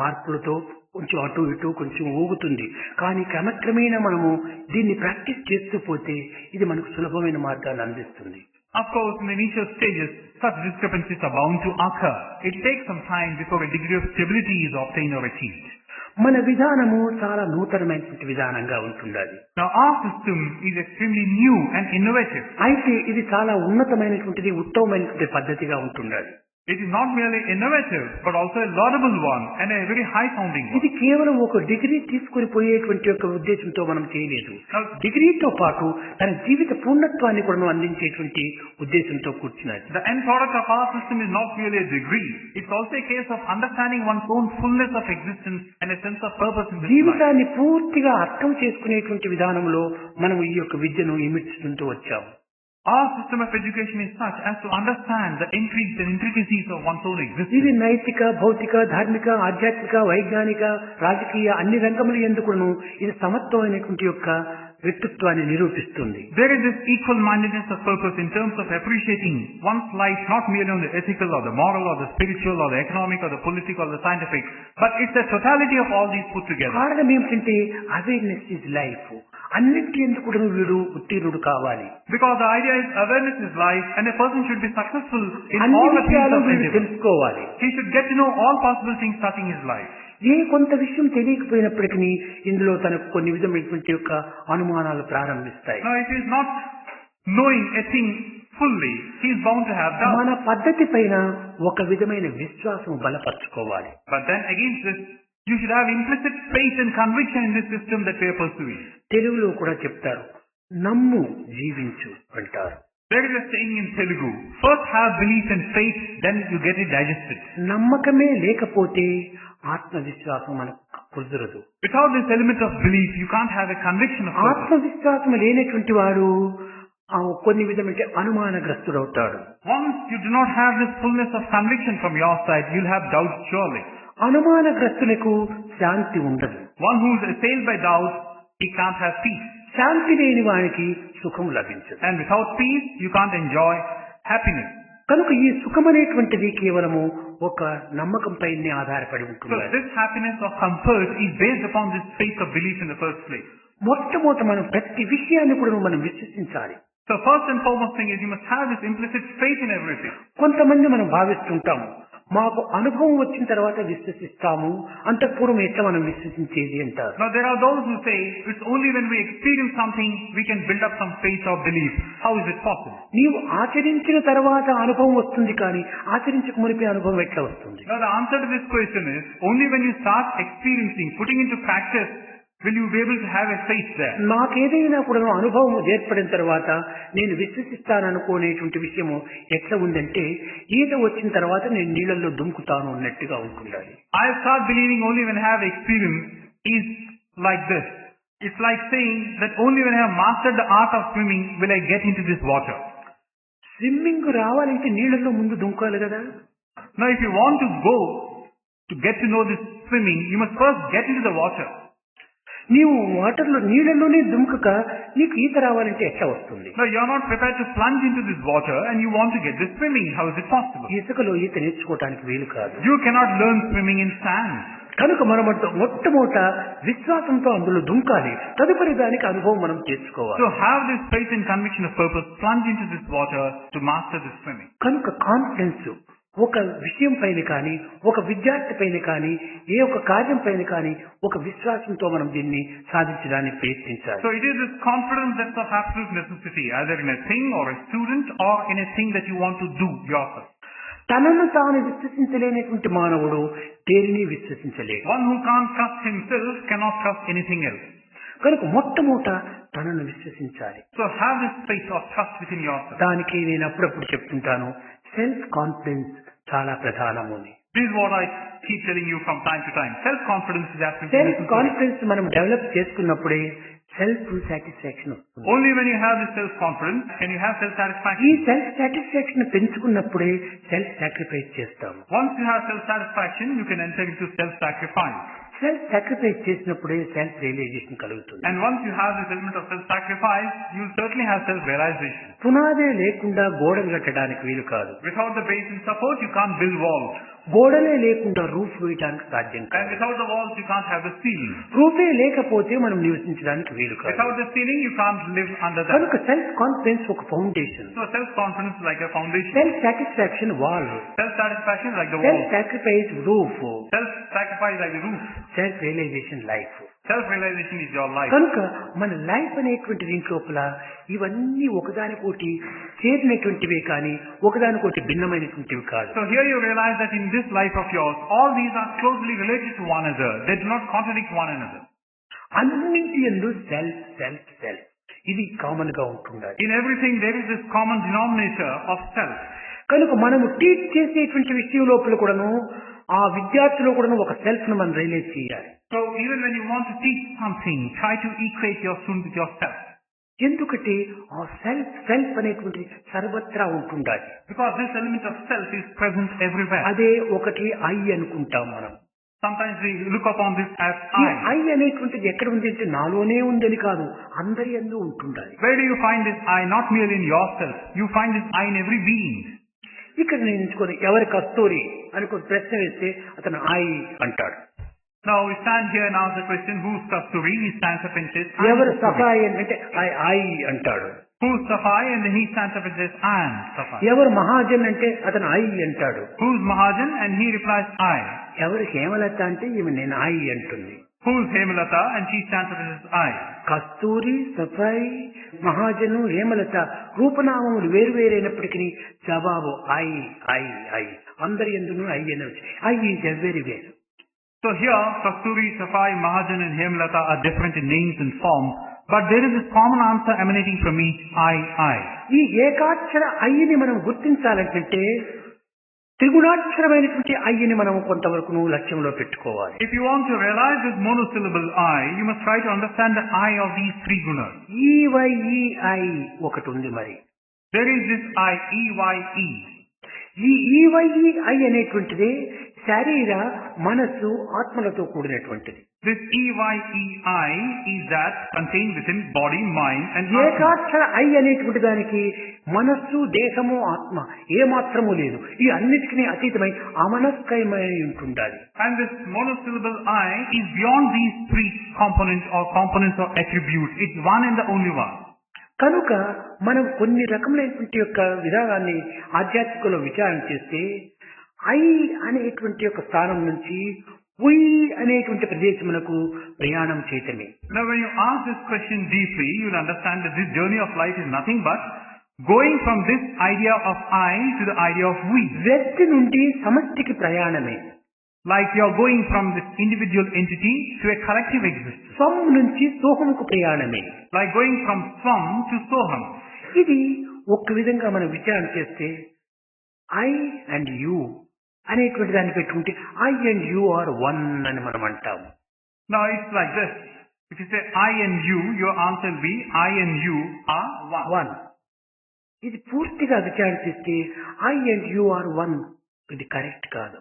మార్పులతో కొంచెం అటు ఇటు కొంచెం ఊగుతుంది. కానీ క్రమక్రమేణా మనము దీన్ని ప్రాక్టీస్ చేస్తూ పోతే ఇది మనకు సులభమైన మార్గాన్ని అందిస్తుంది. Of course, in the initial stages, such discrepancies are bound to occur. It takes some time before a degree of stability is obtained or achieved. మన విధానము చాలా నూతనమైనటువంటి విధానంగా ఉంటుండాలి. Now, our system is extremely new and innovative. అయితే ఇది చాలా ఉన్నతమైనటువంటిది, ఉత్తమమైనటువంటి పద్ధతిగా ఉంటుండాలి. It is not merely innovative, but also a laudable one and a very high-sounding one. ఇది కేవలం ఒక డిగ్రీ తీసుకుని పోయేటువంటి యొక్క ఉద్దేశంతో మనం చేయలేదు. డిగ్రీతో పాటు తన జీవిత పూర్ణత్వాన్ని కూడా అందించేటువంటి ఉద్దేశంతో కూర్చున్నది. The end product of our system is not merely a degree. It's also a case of understanding one's own fullness of existence and a sense of purpose in this life. జీవితాన్ని పూర్తిగా అర్థం చేసుకునేటువంటి విధానంలో మనం ఈ యొక్క విద్యను ఇమిడ్చుకుంటూ వచ్చాము. Our system of education is such as to understand the intrigues and intricacies of one's own existence. ఇది నైతిక, భౌతిక, ధార్మిక, ఆధ్యాత్మిక, వైజ్ఞానిక, రాజకీయ అన్ని రంగముల యందుకును ఇది సమత్వమైనటువంటి యొక్క వ్యక్తిత్వాన్ని నిరూపిస్తుంది. There is this equal-mindedness of purpose in terms of appreciating one's life not merely on the ethical or the moral or the spiritual or the economic or the political or the scientific, but it's the totality of all these put together. కారణం ఏమిటంటే awareness is life. అన్నింటి ఎందుకు వీడు ఉత్తీర్ణుడు కావాలి. Because the idea is awareness is life and a person should be successful in అన్ని all the things విషయాలు of వీడు life. తెలుసుకోవాలి. He should get to know all possible things touching his life. ఏ కొంత విషయం తెలియకపోయినప్పటికీ ఇందులో తనకు కొన్ని విధమైనటువంటి యొక్క అనుమానాలు ప్రారంభిస్తాయి. Now, if he is not knowing a thing fully, he is bound to have doubt. మన పద్ధతి పైన ఒక విధమైన విశ్వాసం బలపరచుకోవాలి. But then against this, you should have implicit faith and conviction in this system that we are pursuing. తెలుగులో కూడా చెప్తారు, నమ్ము జీవించు అంటారు. There is a saying in Telugu, first have belief and faith, then you get it digested. నమ్మకమే లేకపోతే ఆత్మవిశ్వాసం మనకు కుదరదు. Without this element of belief, you can't have a conviction of purpose. ఆత్మవిశ్వాసం లేనటువంటి వాడు కొన్ని విధమైన అనుమానగ్రస్తుడవుతాడు. Once you do not have this fullness of conviction from your side, you'll have doubt surely. అనుమానగ్రస్తులకు శాంతి ఉండదు. One who is assailed by doubt, he can't have peace. శాంతి లేని వానికి సుఖం లభించదు. And without peace, you can't enjoy happiness. కనుక ఈ సుఖం అనేటువంటిది కేవలము ఒక నమ్మకం పైనే ఆధారపడి So ఉంటుంది. this happiness or comfort is based upon this faith of belief in the first place. మొట్టమొదట మనం ప్రతి విషయాన్ని కూడా మనం విశ్వసించాలి. So first and foremost thing is you must have this implicit faith in everything. కొంతమంది మనం భావిస్తుంటాము, మాకు అనుభవం వచ్చిన తర్వాత విశ్వసిస్తాము, అంతఃపూర్వం ఎట్లా మనం విశ్వసించేది అంటారు. Now there are those who say it's only when we experience something we can build up some faith or belief. How is it possible? నీవు ఆచరించిన తర్వాత అనుభవం వస్తుంది, కానీ ఆచరించక మునిపే అనుభవం ఎట్లా వస్తుంది? Now the answer to this question is only when you start experiencing, putting into practice, will you be able to have a faith there. నాకేదైనా కూడా అనుభవం ఏర్పడిన తర్వాత నేను విశ్వసిస్తాననుకునేటువంటి విషయము ఎట్లా ఉందంటే, ఈత వచ్చిన తర్వాత నేను నీళ్ళల్లో దుముకుతాను అన్నట్టుగా ఉంటుండాలి. I start believing only when I have experience is like this. It's like saying that only when I have mastered the art of swimming will I get into this water. Swimming రావాలంటే నీళ్ళల్లో ముందు దుంకాలి కదా. Now if you want to go to get to know this swimming, you must first get into the water. నీవు నీళ్ళలోనే దుముకక నీకు ఈత రావాలంటే ఎట్లా వస్తుంది? No, you are not prepared to plunge into this water and you want to get this swimming. How is it possible? ఇసుకలో ఈత నేర్చుకోవడానికి వీలు కాదు. You cannot learn swimming in sand. కనుక మనం మొట్టమొదట విశ్వాసంతో అందులో దుంకాలి. తదుపరి దానికి అనుభవం మనం చేసుకోవాలి. So have this faith and conviction of purpose, plunge into this water to master this swimming. కనుక కాన్ఫిడెన్స్ ఒక విషయం పైన కానీ, ఒక విద్యార్థి పైన కానీ, ఏ ఒక కార్యం పైన కానీ ఒక విశ్వాసంతో మనం దీన్ని సాధించడానికి ప్రయత్నించాలి. So it is this confidence that's of absolute necessity, either in a thing or a student or in a thing that you want to do yourself. తనను తాను విశ్వసించలేనటువంటి మానవుడు దేనిని విశ్వసించలేడు. One who can't trust himself cannot trust anything else. కనుక మొట్టమొదట తనను విశ్వసించాలి. So have this faith of trust within yourself. దానికి నేను అప్పుడప్పుడు చెప్తుంటాను, సెల్ఫ్ కాన్ఫిడెన్స్ చాలా ప్రధానము. This is what I keep telling you from time to time. Self confidence is absolutely self necessary. Confidence మనం డెవలప్ చేసుకున్నప్పుడే సెల్ఫ్ సాటిస్ఫాక్షన్ వస్తుంది. Only when you have this self confidence can you have self ఈ satisfaction. Self satisfaction పెంచుకున్నప్పుడే self sacrifice చేస్తాము. Once you have self satisfaction, you can enter into self sacrifice. Self sacrifice చేసినప్పుడే self realisation కలుగుతుంది. And once you have this element of self sacrifice, you will certainly have self realization. పునాదే లేకుండా గోడలు కట్టడానికి వీలు కాదు. Without the base and support, you can't build walls. గోడలే లేకుండా roof వేయడానికి సాధ్యం And కాదు. without the walls, you can't have the ceiling. రూఫే లేకపోతే మనం నివసించడానికి వీలు కాదు. Without the ceiling, you can't live under that. కనుక సెల్ఫ్ కాన్ఫిడెన్స్ ఒక foundation, So self-confidence is like a foundation. Self satisfaction wall, Self-satisfaction is like the self wall. Sacrifice roof, Self-sacrifice is like the roof. Self realization life. Self-realization is your life. కనుక మన life అనేటువంటి didn't లోపల ఇవన్నీ ఒకదానికోటి చేరినటువంటివే కానీ ఒకదానికోటి భిన్నమైనటువంటివి కాదు. So here you realize that in this life of yours, all these are closely related to one another. They do not contradict one another. అన్నింటి యందు self self self ఇది కామన్ గా ఉంటుండాలి. In everything there is this common denominator of self. కనుక మనము teach చేసేటువంటి విషయం లోపల కూడాను ఆ విద్యార్థులు కూడాను ఒక సెల్ఫ్ ను మనం రియలైజ్ చేయాలి. So even when you want to teach something, try to equate your student with yourself. ఎందుకంటే ఆ సెల్ఫ్ సెల్ఫ్ అనేటువంటి సర్వత్రా ఉంటుండాలి. Because this element of self is present everywhere. అదే ఒకటి ఐ అనుకుంటాం మనం. Sometimes we look upon this as ఈ I. ఐ అనేటువంటిది ఎక్కడ ఉంది అంటే నాలోనే ఉందని కాదు, అందరి యందు ఉంటుండాలి. Where do you find this I? Not merely in yourself. You find this I in every being. ఇక్కడ నేను ఎంచుకోను, ఎవరి కస్తూరి అని ఒక ప్రశ్న వేస్తే అతను ఐ అంటాడు. Now we stand here and ask the question, who's Kasturi? He stands up and says, I am ఎవరు Kasturi. సఫాయి అంటే ఐ అంటాడు. Who's Safai? And then he stands up and says, I am Safai. ఎవరు మహాజన్ అంటే అతను I అంటాడు. Who's Mahajan? And he replies, I. ఎవరు హేమలత అంటే ఈమె నేను ఐ అంటుంది. Who's Hemalata? And she stands up and says, I. కస్తూరి, సఫాయి, మహాజను, హేమలత రూపనామములు వేరు వేరైనప్పటికీ జవాబు ఐ ఐ ఐ. అందరి ఎందును ఐ అనవచ్చు. I is everywhere. So here, Kasturi, Safai, Mahajan and Hemalata are different in names and forms, but there is this common answer emanating from each I. ఈ ఏకాక్షర ఐని మనం గుర్తించాలంటే త్రిగుణాక్షరమైనటువంటి ఐని మనం కొంతవరకు లక్ష్యంలో పెట్టుకోవాలి. If you want to realize this monosyllable I, you must try to understand the I of these three gunas. ఈవైఈఐ ఒకటి ఉంది మరి. There is this I, E-Y-E. ఈ ఈవైఈఐ అనేటువంటిది శరీర, మనస్సు, ఆత్మలతో కూడినటువంటిది. This E-Y-E-I is that contained within body, mind and atma. ఏకాక్షర I అనేటువంటి దానికి మనస్సు, దేహము, ఆత్మ ఏ మాత్రము లేదు. ఈ అన్నిటికీ అతీతమై అమనస్కయమై ఉంటుండాలి. And this monosyllable I is beyond these three components or attributes. It's one and the only one. కనుక మనం కొన్ని రకములైనటువంటి యొక్క విధానాన్ని ఆధ్యాత్మికలో విచారణ చేస్తే ఐ అనేటువంటి యొక్క స్థానం నుంచి ఉయ్ అనేటువంటి ప్రదేశమునకు ప్రయాణం చేయటమే. Now when you ask this question deeply, you'll understand that this journey of life is nothing but going from this idea of I to the idea of we. వ్యక్తి నుండి సమష్టికి ప్రయాణమే. Like you're going from this individual entity to a collective existence. స్వం నుంచి సోహంకు ప్రయాణమే. Like going from Swam to Soham. ఇది ఒక విధంగా మనం విచారణ చేస్తే ఐ అండ్ యూ అనేటువంటి దాన్ని పెట్టుకుంటే I and you are one అని మనం అంటాము. Now it's like this. If you say I and you, your answer will be I and you are one. ఇది పూర్తిగా విచారణ చేస్తే I and you are one ఇది కరెక్ట్ కాదు.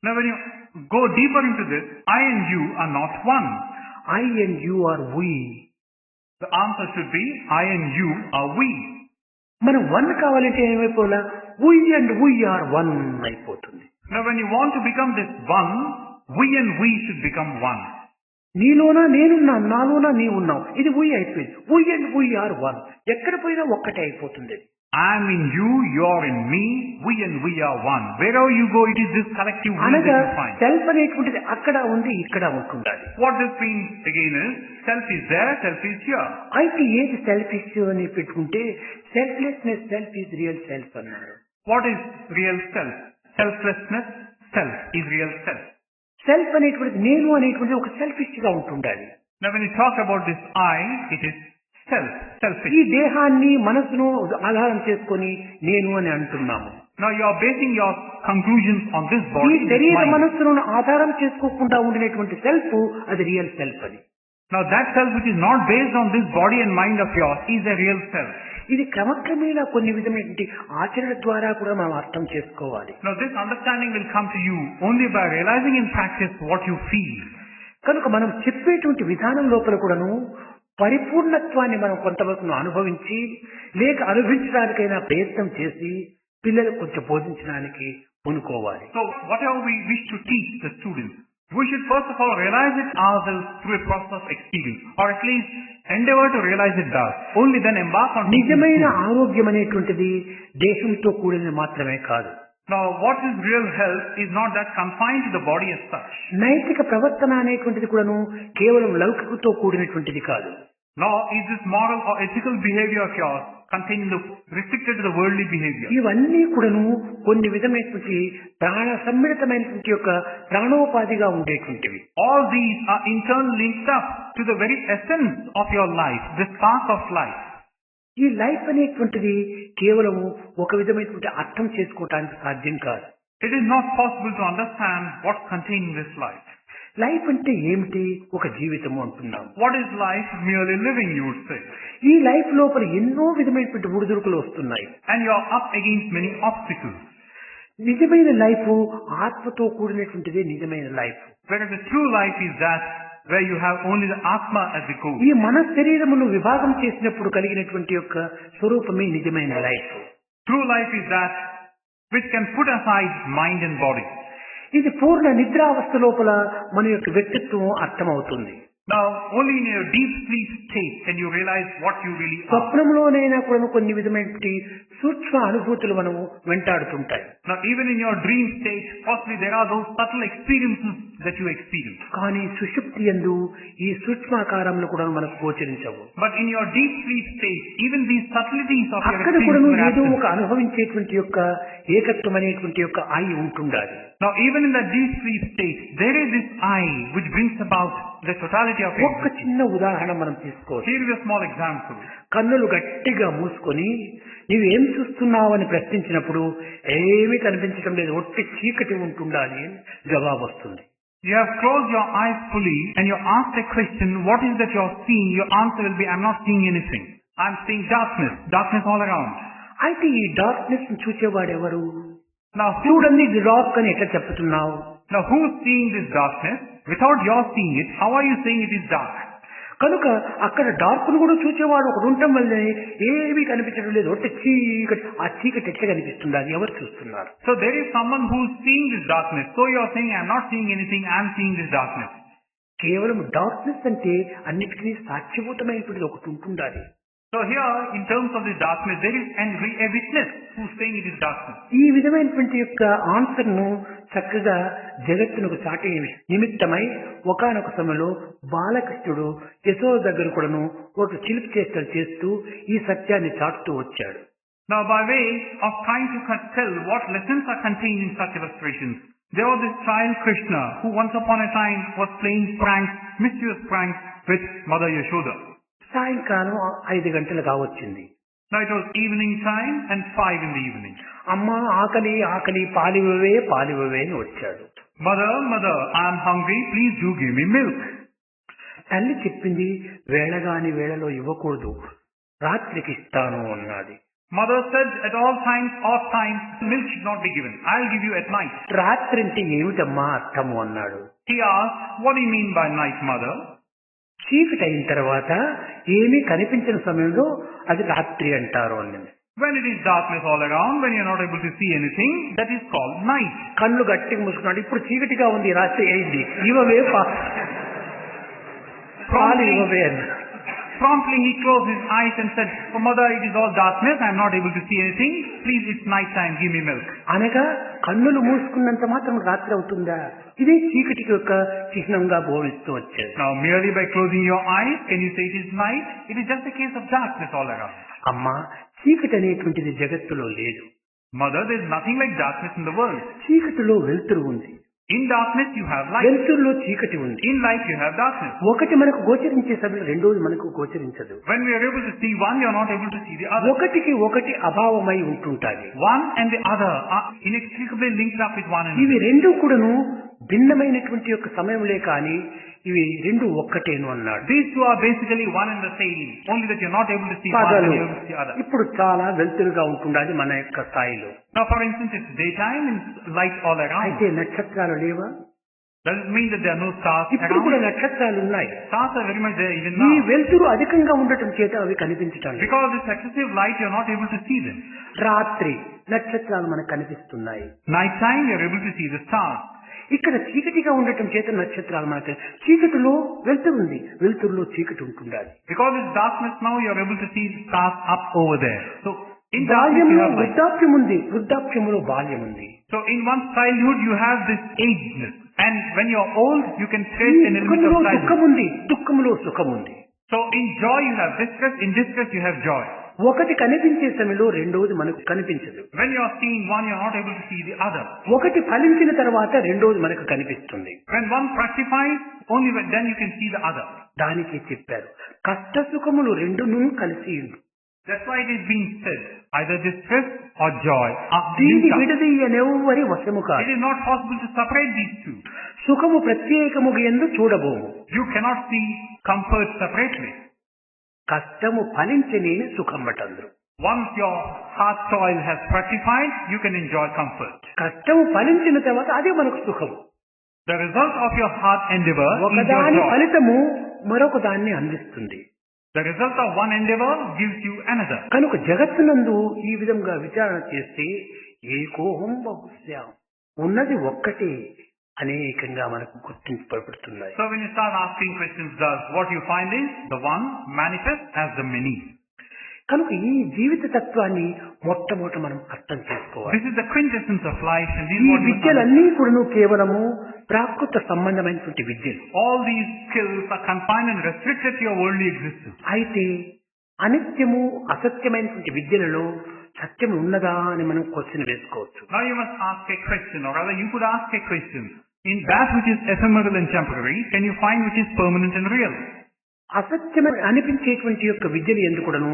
Now when you go deeper into this, I and you are not one. I and you are we. The answer should be, I and you are we. మనం one కావాలంటే ఏమైపోలా, we and we are one అయిపోతుంది. Now when you want to become this one, we and we should become one. నీలోనా నేనున్నాను, నాలోనా నీ ఉన్నావు, ఇది we అయిపోయింది. we and we are one. ఎక్కడ పోయినా ఒక్కటే అయిపోతుంది. I am in you, you are in me, we and we are one. Wherever you go, it is this collective we అనగా that you find. సెల్ఫ్ అనేటువంటిది అక్కడ ఉంది, ఇక్కడ ఉంటుండాలి. What this means again is, self is there, self is here. అయితే ఏది self issue అని పెట్టుకుంటే selflessness self is real self అన్నారు. What is real self? Selflessness, self is real self. Self అనేటువంటిది నేను అనేటువంటిది ఒక సెల్ఫిష్ గా ఉంటుండాలి. Now when you talk about this I, it is self, selfish. ఈ దేహాన్ని మనసును ఆధారం చేసుకొని నేను అని అంటున్నాము. Now you are basing your conclusions on this ఈ body, this శరీర mind. మనస్సును ఆధారం చేసుకోకుండా ఉండినటువంటి సెల్ఫ్ అది రియల్ సెల్ఫ్ అని. Now that self which is not based on this body and mind of yours is a real self. ఇది క్రమక్రమేణా కొన్ని విధమైనటువంటి ఆచరణ ద్వారా కూడా మనం అర్థం చేసుకోవాలి. Now this understanding will come to you only by realizing in practice what you feel. కనుక మనం చెప్పేటువంటి విధానం లోపల కూడాను పరిపూర్ణత్వాన్ని మనం కొంతవరకు అనుభవించి లేక అనుభవించడానికైనా ప్రయత్నం చేసి పిల్లలకు కొంచెం బోధించడానికి పూనుకోవాలి. So whatever we wish to teach the students, we should first of all realize it ourselves through a process of experience, or at least endeavor to realize it thus. Only then embark on నిజమైన ఆరోగ్యం అనేటువంటిది దేహంతో కూడినది మాత్రమే కాదు. Now what is real health is not that confined to the body as such. నైతిక ప్రవర్తన అనేటువంటిది కూడాను కేవలం లౌకికతో కూడినటువంటిది కాదు. Nor is this moral or ethical behavior of yours contained restricted to the worldly behavior. ఇవన్నీ కూడాను కొన్ని విధమైనటువంటి ప్రాణ సమ్మిళితమైనటువంటి యొక్క ప్రాణోపాధిగా ఉండేటువంటివి. All these are in turn linked up to the very essence of your life, the spark of life. ఈ life అనేటువంటిది కేవలం ఒక విధమైనటువంటి అర్థం చేసుకోవటానికి సాధ్యం కాదు. It is not possible to understand what's contained in this life. Life అంటే ఏమిటి? ఒక జీవితము అంటున్నాం. What is life? Merely living, you would say. ఈ లైఫ్ లోపల ఎన్నో విధమైనటువంటి ఒడిదుడుకులు వస్తున్నాయి. And you are up against many obstacles. నిజమైన లైఫ్ ఆత్మతో కూడినటువంటిదే నిజమైన life. Whereas the true life is that where you have only the Atma as the goal. ఈ మన శరీరమును విభాగం చేసినప్పుడు కలిగినటువంటి యొక్క స్వరూపమే నిజమైన life. True life is that which can put aside mind and body. ఇది పూర్ణ నిద్రావస్థ లోపల మన యొక్క వ్యక్తిత్వం అర్థమవుతుంది. Now, only in your deep sleep state can you realize what you really are. స్వప్నంలోనైనా కూడా కొన్ని విధమైనటువంటి సూక్ష్మ అనుభూతులు మనము వెంటాడుతుంటాయి. Now, even in your dream state, possibly there are those subtle experiences that you experience. కానీ సుషుప్తి యందు ఈ సూక్ష్మాకారంలో కూడా మనకు గోచరించవు. But in your deep sleep state, even these subtleties of your అక్కడ కూడా experience are ఏదో absent. ఒక అనుభవించేటువంటి యొక్క ఏకత్వం అనేటువంటి యొక్క ఐ ఉంటుండాలి. Now, even in that deep sleep state, there is this I which brings about the totality of ఒక్క existence. చిన్న ఉదాహరణ మనం తీసుకోవచ్చు. Here is a small example. కన్నులు గట్టిగా మూసుకొని నీవేం చూస్తున్నావు అని ప్రశ్నించినప్పుడు ఏమీ కనిపించడం లేదు, ఒట్టి చీకటి ఉంటుండాలి అని జవాబు వస్తుంది. You have closed your eyes fully and you asked a question, what is that you are seeing? Your answer will be, I am not seeing anything. I am seeing darkness, darkness all around. అయితే ఈ darkness చూచేవాడు ఎవరు? Now, చూడండి ఇది dark అని ఎట్లా చెప్తున్నావు? who is seeing this darkness? Without your seeing it, how are you saying it is dark? కనుక అక్కడ డార్క్ ను కూడా చూచేవాడు ఒకడు ఉండటం వల్ల ఏమీ కనిపించడం లేదు, ఒట్టి చీకటి. ఆ చీకటి ఎట్లా కనిపిస్తుంది? అది ఎవరు చూస్తున్నారు? So there is someone who is seeing this darkness. So you are saying, I am not seeing anything, I am seeing this darkness. కేవలం డార్క్నెస్ అంటే అన్నిటికీ సాక్ష్యభూతమైనటువంటిది ఒకటి ఉంటుండాలి. So here, in terms of this darkness, there is a witness who is saying it is darkness. ఈ విధమైనటువంటి యొక్క answer ను చక్కగా జగత్తునకు చాటే నిమిత్తమై ఒకానొక సమయంలో బాలకృష్ణుడు యశోద దగ్గర కూడాను ఒక చిలిపి చేష్టలు చేస్తూ ఈ సత్యాన్ని చాటుతూ వచ్చాడు. Now, by way of trying to tell what lessons are contained in such illustrations, there was this child Krishna who once upon a time was playing pranks, mischievous pranks with Mother Yashoda. సాయంకాలం 5 గంటలు కావచ్చింది. Now it was evening time and 5 in the evening. అమ్మ ఆకలి ఆకలి పాలివవే పాలివవే అని వచ్చాడు. Mother, mother, I am hungry, please do give me milk. తల్లి చెప్పింది వేళగాని వేళలో ఇవ్వకూడదు, రాత్రికి ఇస్తాను అన్నది. Mother said at all times, odd times, milk should not be given. I'll give you at night. రాత్రి అంటే ఏమిటమ్మా అర్థము అన్నాడు. He asked, what do you mean by night, mother? చీకటి అయిన తర్వాత ఏమీ కనిపించిన సమయంలో అది రాత్రి అంటారు అన్నది. When it is darkness all around, when you are not able to see anything, that is called night. కళ్ళు గట్టిగా మూసుకున్నాడు, ఇప్పుడు చీకటిగా ఉంది, రాత్రి అయింది, ఇవవే పాలు ఇవవే అని. Promptly he closed his eyes and said, "Oh mother, it is all darkness, I am not able to see anything. Please, it's night time, give me milk." అనగా కన్నులు మూసుకున్నంత మాత్రం రాత్రి అవుతుందా? ఇదే చీకటికి యొక్క చిహ్నంగా భావిస్తూ వచ్చేది. Now merely by closing your eyes, can you say it is night? It is just a case of darkness all around. అమ్మా, చీకటి అనేటువంటిది జగత్తులో లేదు. Mother, there is nothing like darkness in the world. చీకటిలో వెలుతురు ఉంది, In darkness you have light. వెలుతురులో చీకటి ఉంది. In light you have darkness. ఒకటి మనకు గోచరించే సమయం రెండోది మనకు గోచరించదు. When we are able to see one, you are not able to see the other. ఒకటికి ఒకటి అభావమై ఉంటుంటాయి. One and the other are inextricably linked up with one another. ఇవి రెండు కూడాను భిన్నమైనటువంటి యొక్క సమయంలే కానీ ఇవి రెండు ఒక్కటేను అన్నాడు. These two are basically one and the same, only that you are not able to see one and you are able to see other. ఇప్పుడు చాలా వెలుతురుగా ఉంటుండాలి మన యొక్క స్థాయిలో. Now for instance, it's daytime and light all around. అయితే నక్షత్రాలు లేవా? Does it mean that there are no stars ఇప్పుడు around? కూడా నక్షత్రాలు ఉన్నాయి. Stars are very much there even ఈ now. వెలుతురు అధికంగా ఉండటం చేత అవి కనిపించటం లేదు. Because this excessive light, you are not able to see them. రాత్రి నక్షత్రాలు మనకు కనిపిస్తున్నాయి. Night time, you are able to see the stars. ఇక్కడ చీకటిగా ఉండటం చేత నక్షత్రాలు మనకు, చీకటిలో వెలుతురు ఉంది, వెలుతురులో చీకటి ఉంటుండాలి. Because it's darkness now, you are able to see the stars up over there. So in darkness you బాల్యంలో have light. వృద్ధాప్యం ఉంది, వృద్ధాప్యంలో బాల్యం ఉంది. So in one's childhood you have this agedness, and when you are old you can trace an element సుఖములో of దుఃఖం childhood. ఉంది, దుఃఖములో సుఖం ఉంది. So in joy you have distress, in distress you have joy. ఒకటి కనిపించే సమయంలో రెండోది మనకు కనిపించదు. When you are seeing one, you are not able to see the other. ఒకటి ఫలించిన తర్వాత రెండోది మనకు కనిపిస్తుంది. When one fructifies, only then you can see the other. దానికి చెప్పారు, కష్ట సుఖములు రెండును కలిసి ఉండు. That's why it is being said, either distress or joy are దీని linked up. విడదీయనెవ్వరి వశము It కాదు. is not possible to separate these two. సుఖము ప్రత్యేకముగా ఎందు చూడబోము. You cannot see comfort separately. కష్టము ఫలించని సుఖం బటందరు. Once your heart toil has fructified, you can enjoy comfort. కష్టము ఫలించిన తర్వాత అదే మనకు సుఖము. The result of your heart endeavor is your ఒకదాని joy. ఫలితము మరొక దాన్ని అందిస్తుంది. The result of one endeavor gives you another. కనుక జగత్తునందు ఈ విధంగా విచారణ చేస్తే ఏకోహం బహుశ్యాం, ఉన్నది ఒక్కటే అనేకంగా మనకు గుర్తింపబడుతున్నాయి. So when you start asking questions, thus what you find is the one manifest as the many. కనుక ఈ జీవిత తత్వాన్ని మొట్టమొదట మనం అర్థం చేసుకోవాలి. This is the quintessence of life, and these ఈ are what you విద్యలన్నీ కూడా కేవలము ప్రాకృత సంబంధమైనటువంటి విద్యలు. all these skills are confined and restricted to your worldly existence. అయితే అనిత్యము అసత్యమైనటువంటి విద్యలలో సత్యం ఉన్నదా అని మనం క్వశ్చన్ వేసుకోవచ్చు. Now you must ask a question, or rather you could ask a question. In that which is ephemeral and temporary, can you find which is permanent and real? అసత్యమని అనిపించేటువంటి యొక్క విద్యలు ఎందుకుడను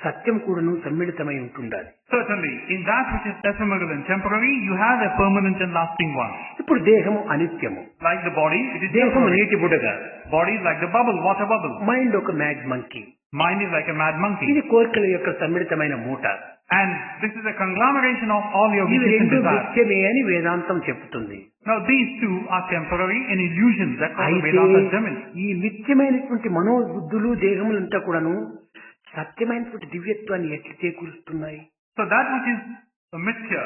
సత్యం కూడాను సమ్మిళితమై ఉంటుండాలి. Certainly, in that which is ephemeral and temporary, you have a permanent and lasting one. ఇప్పుడు దేహము అనిత్యము, Like the body, it is దేహము temporary. నీటి బుడగ, Body is like the bubble, water bubble. Mind ఒక mad monkey, Mind is like a mad monkey. ఇది కోరికల యొక్క సమ్మిళితమైన మూట. And this is a conglomeration of all your ఇవి wishes and రెండు desires. నిత్యమే అని వేదాంతం చెప్తుంది. Now these two are temporary and illusions. That's what the అయితే Vedanta determines. ఈ నిత్యమైనటువంటి మనోబుద్ధులు దేహములంతా కూడాను సత్యమైనటువంటి దివ్యత్వాన్ని ఎట్లా చేకూరుస్తున్నాయి? So that which is a mithya,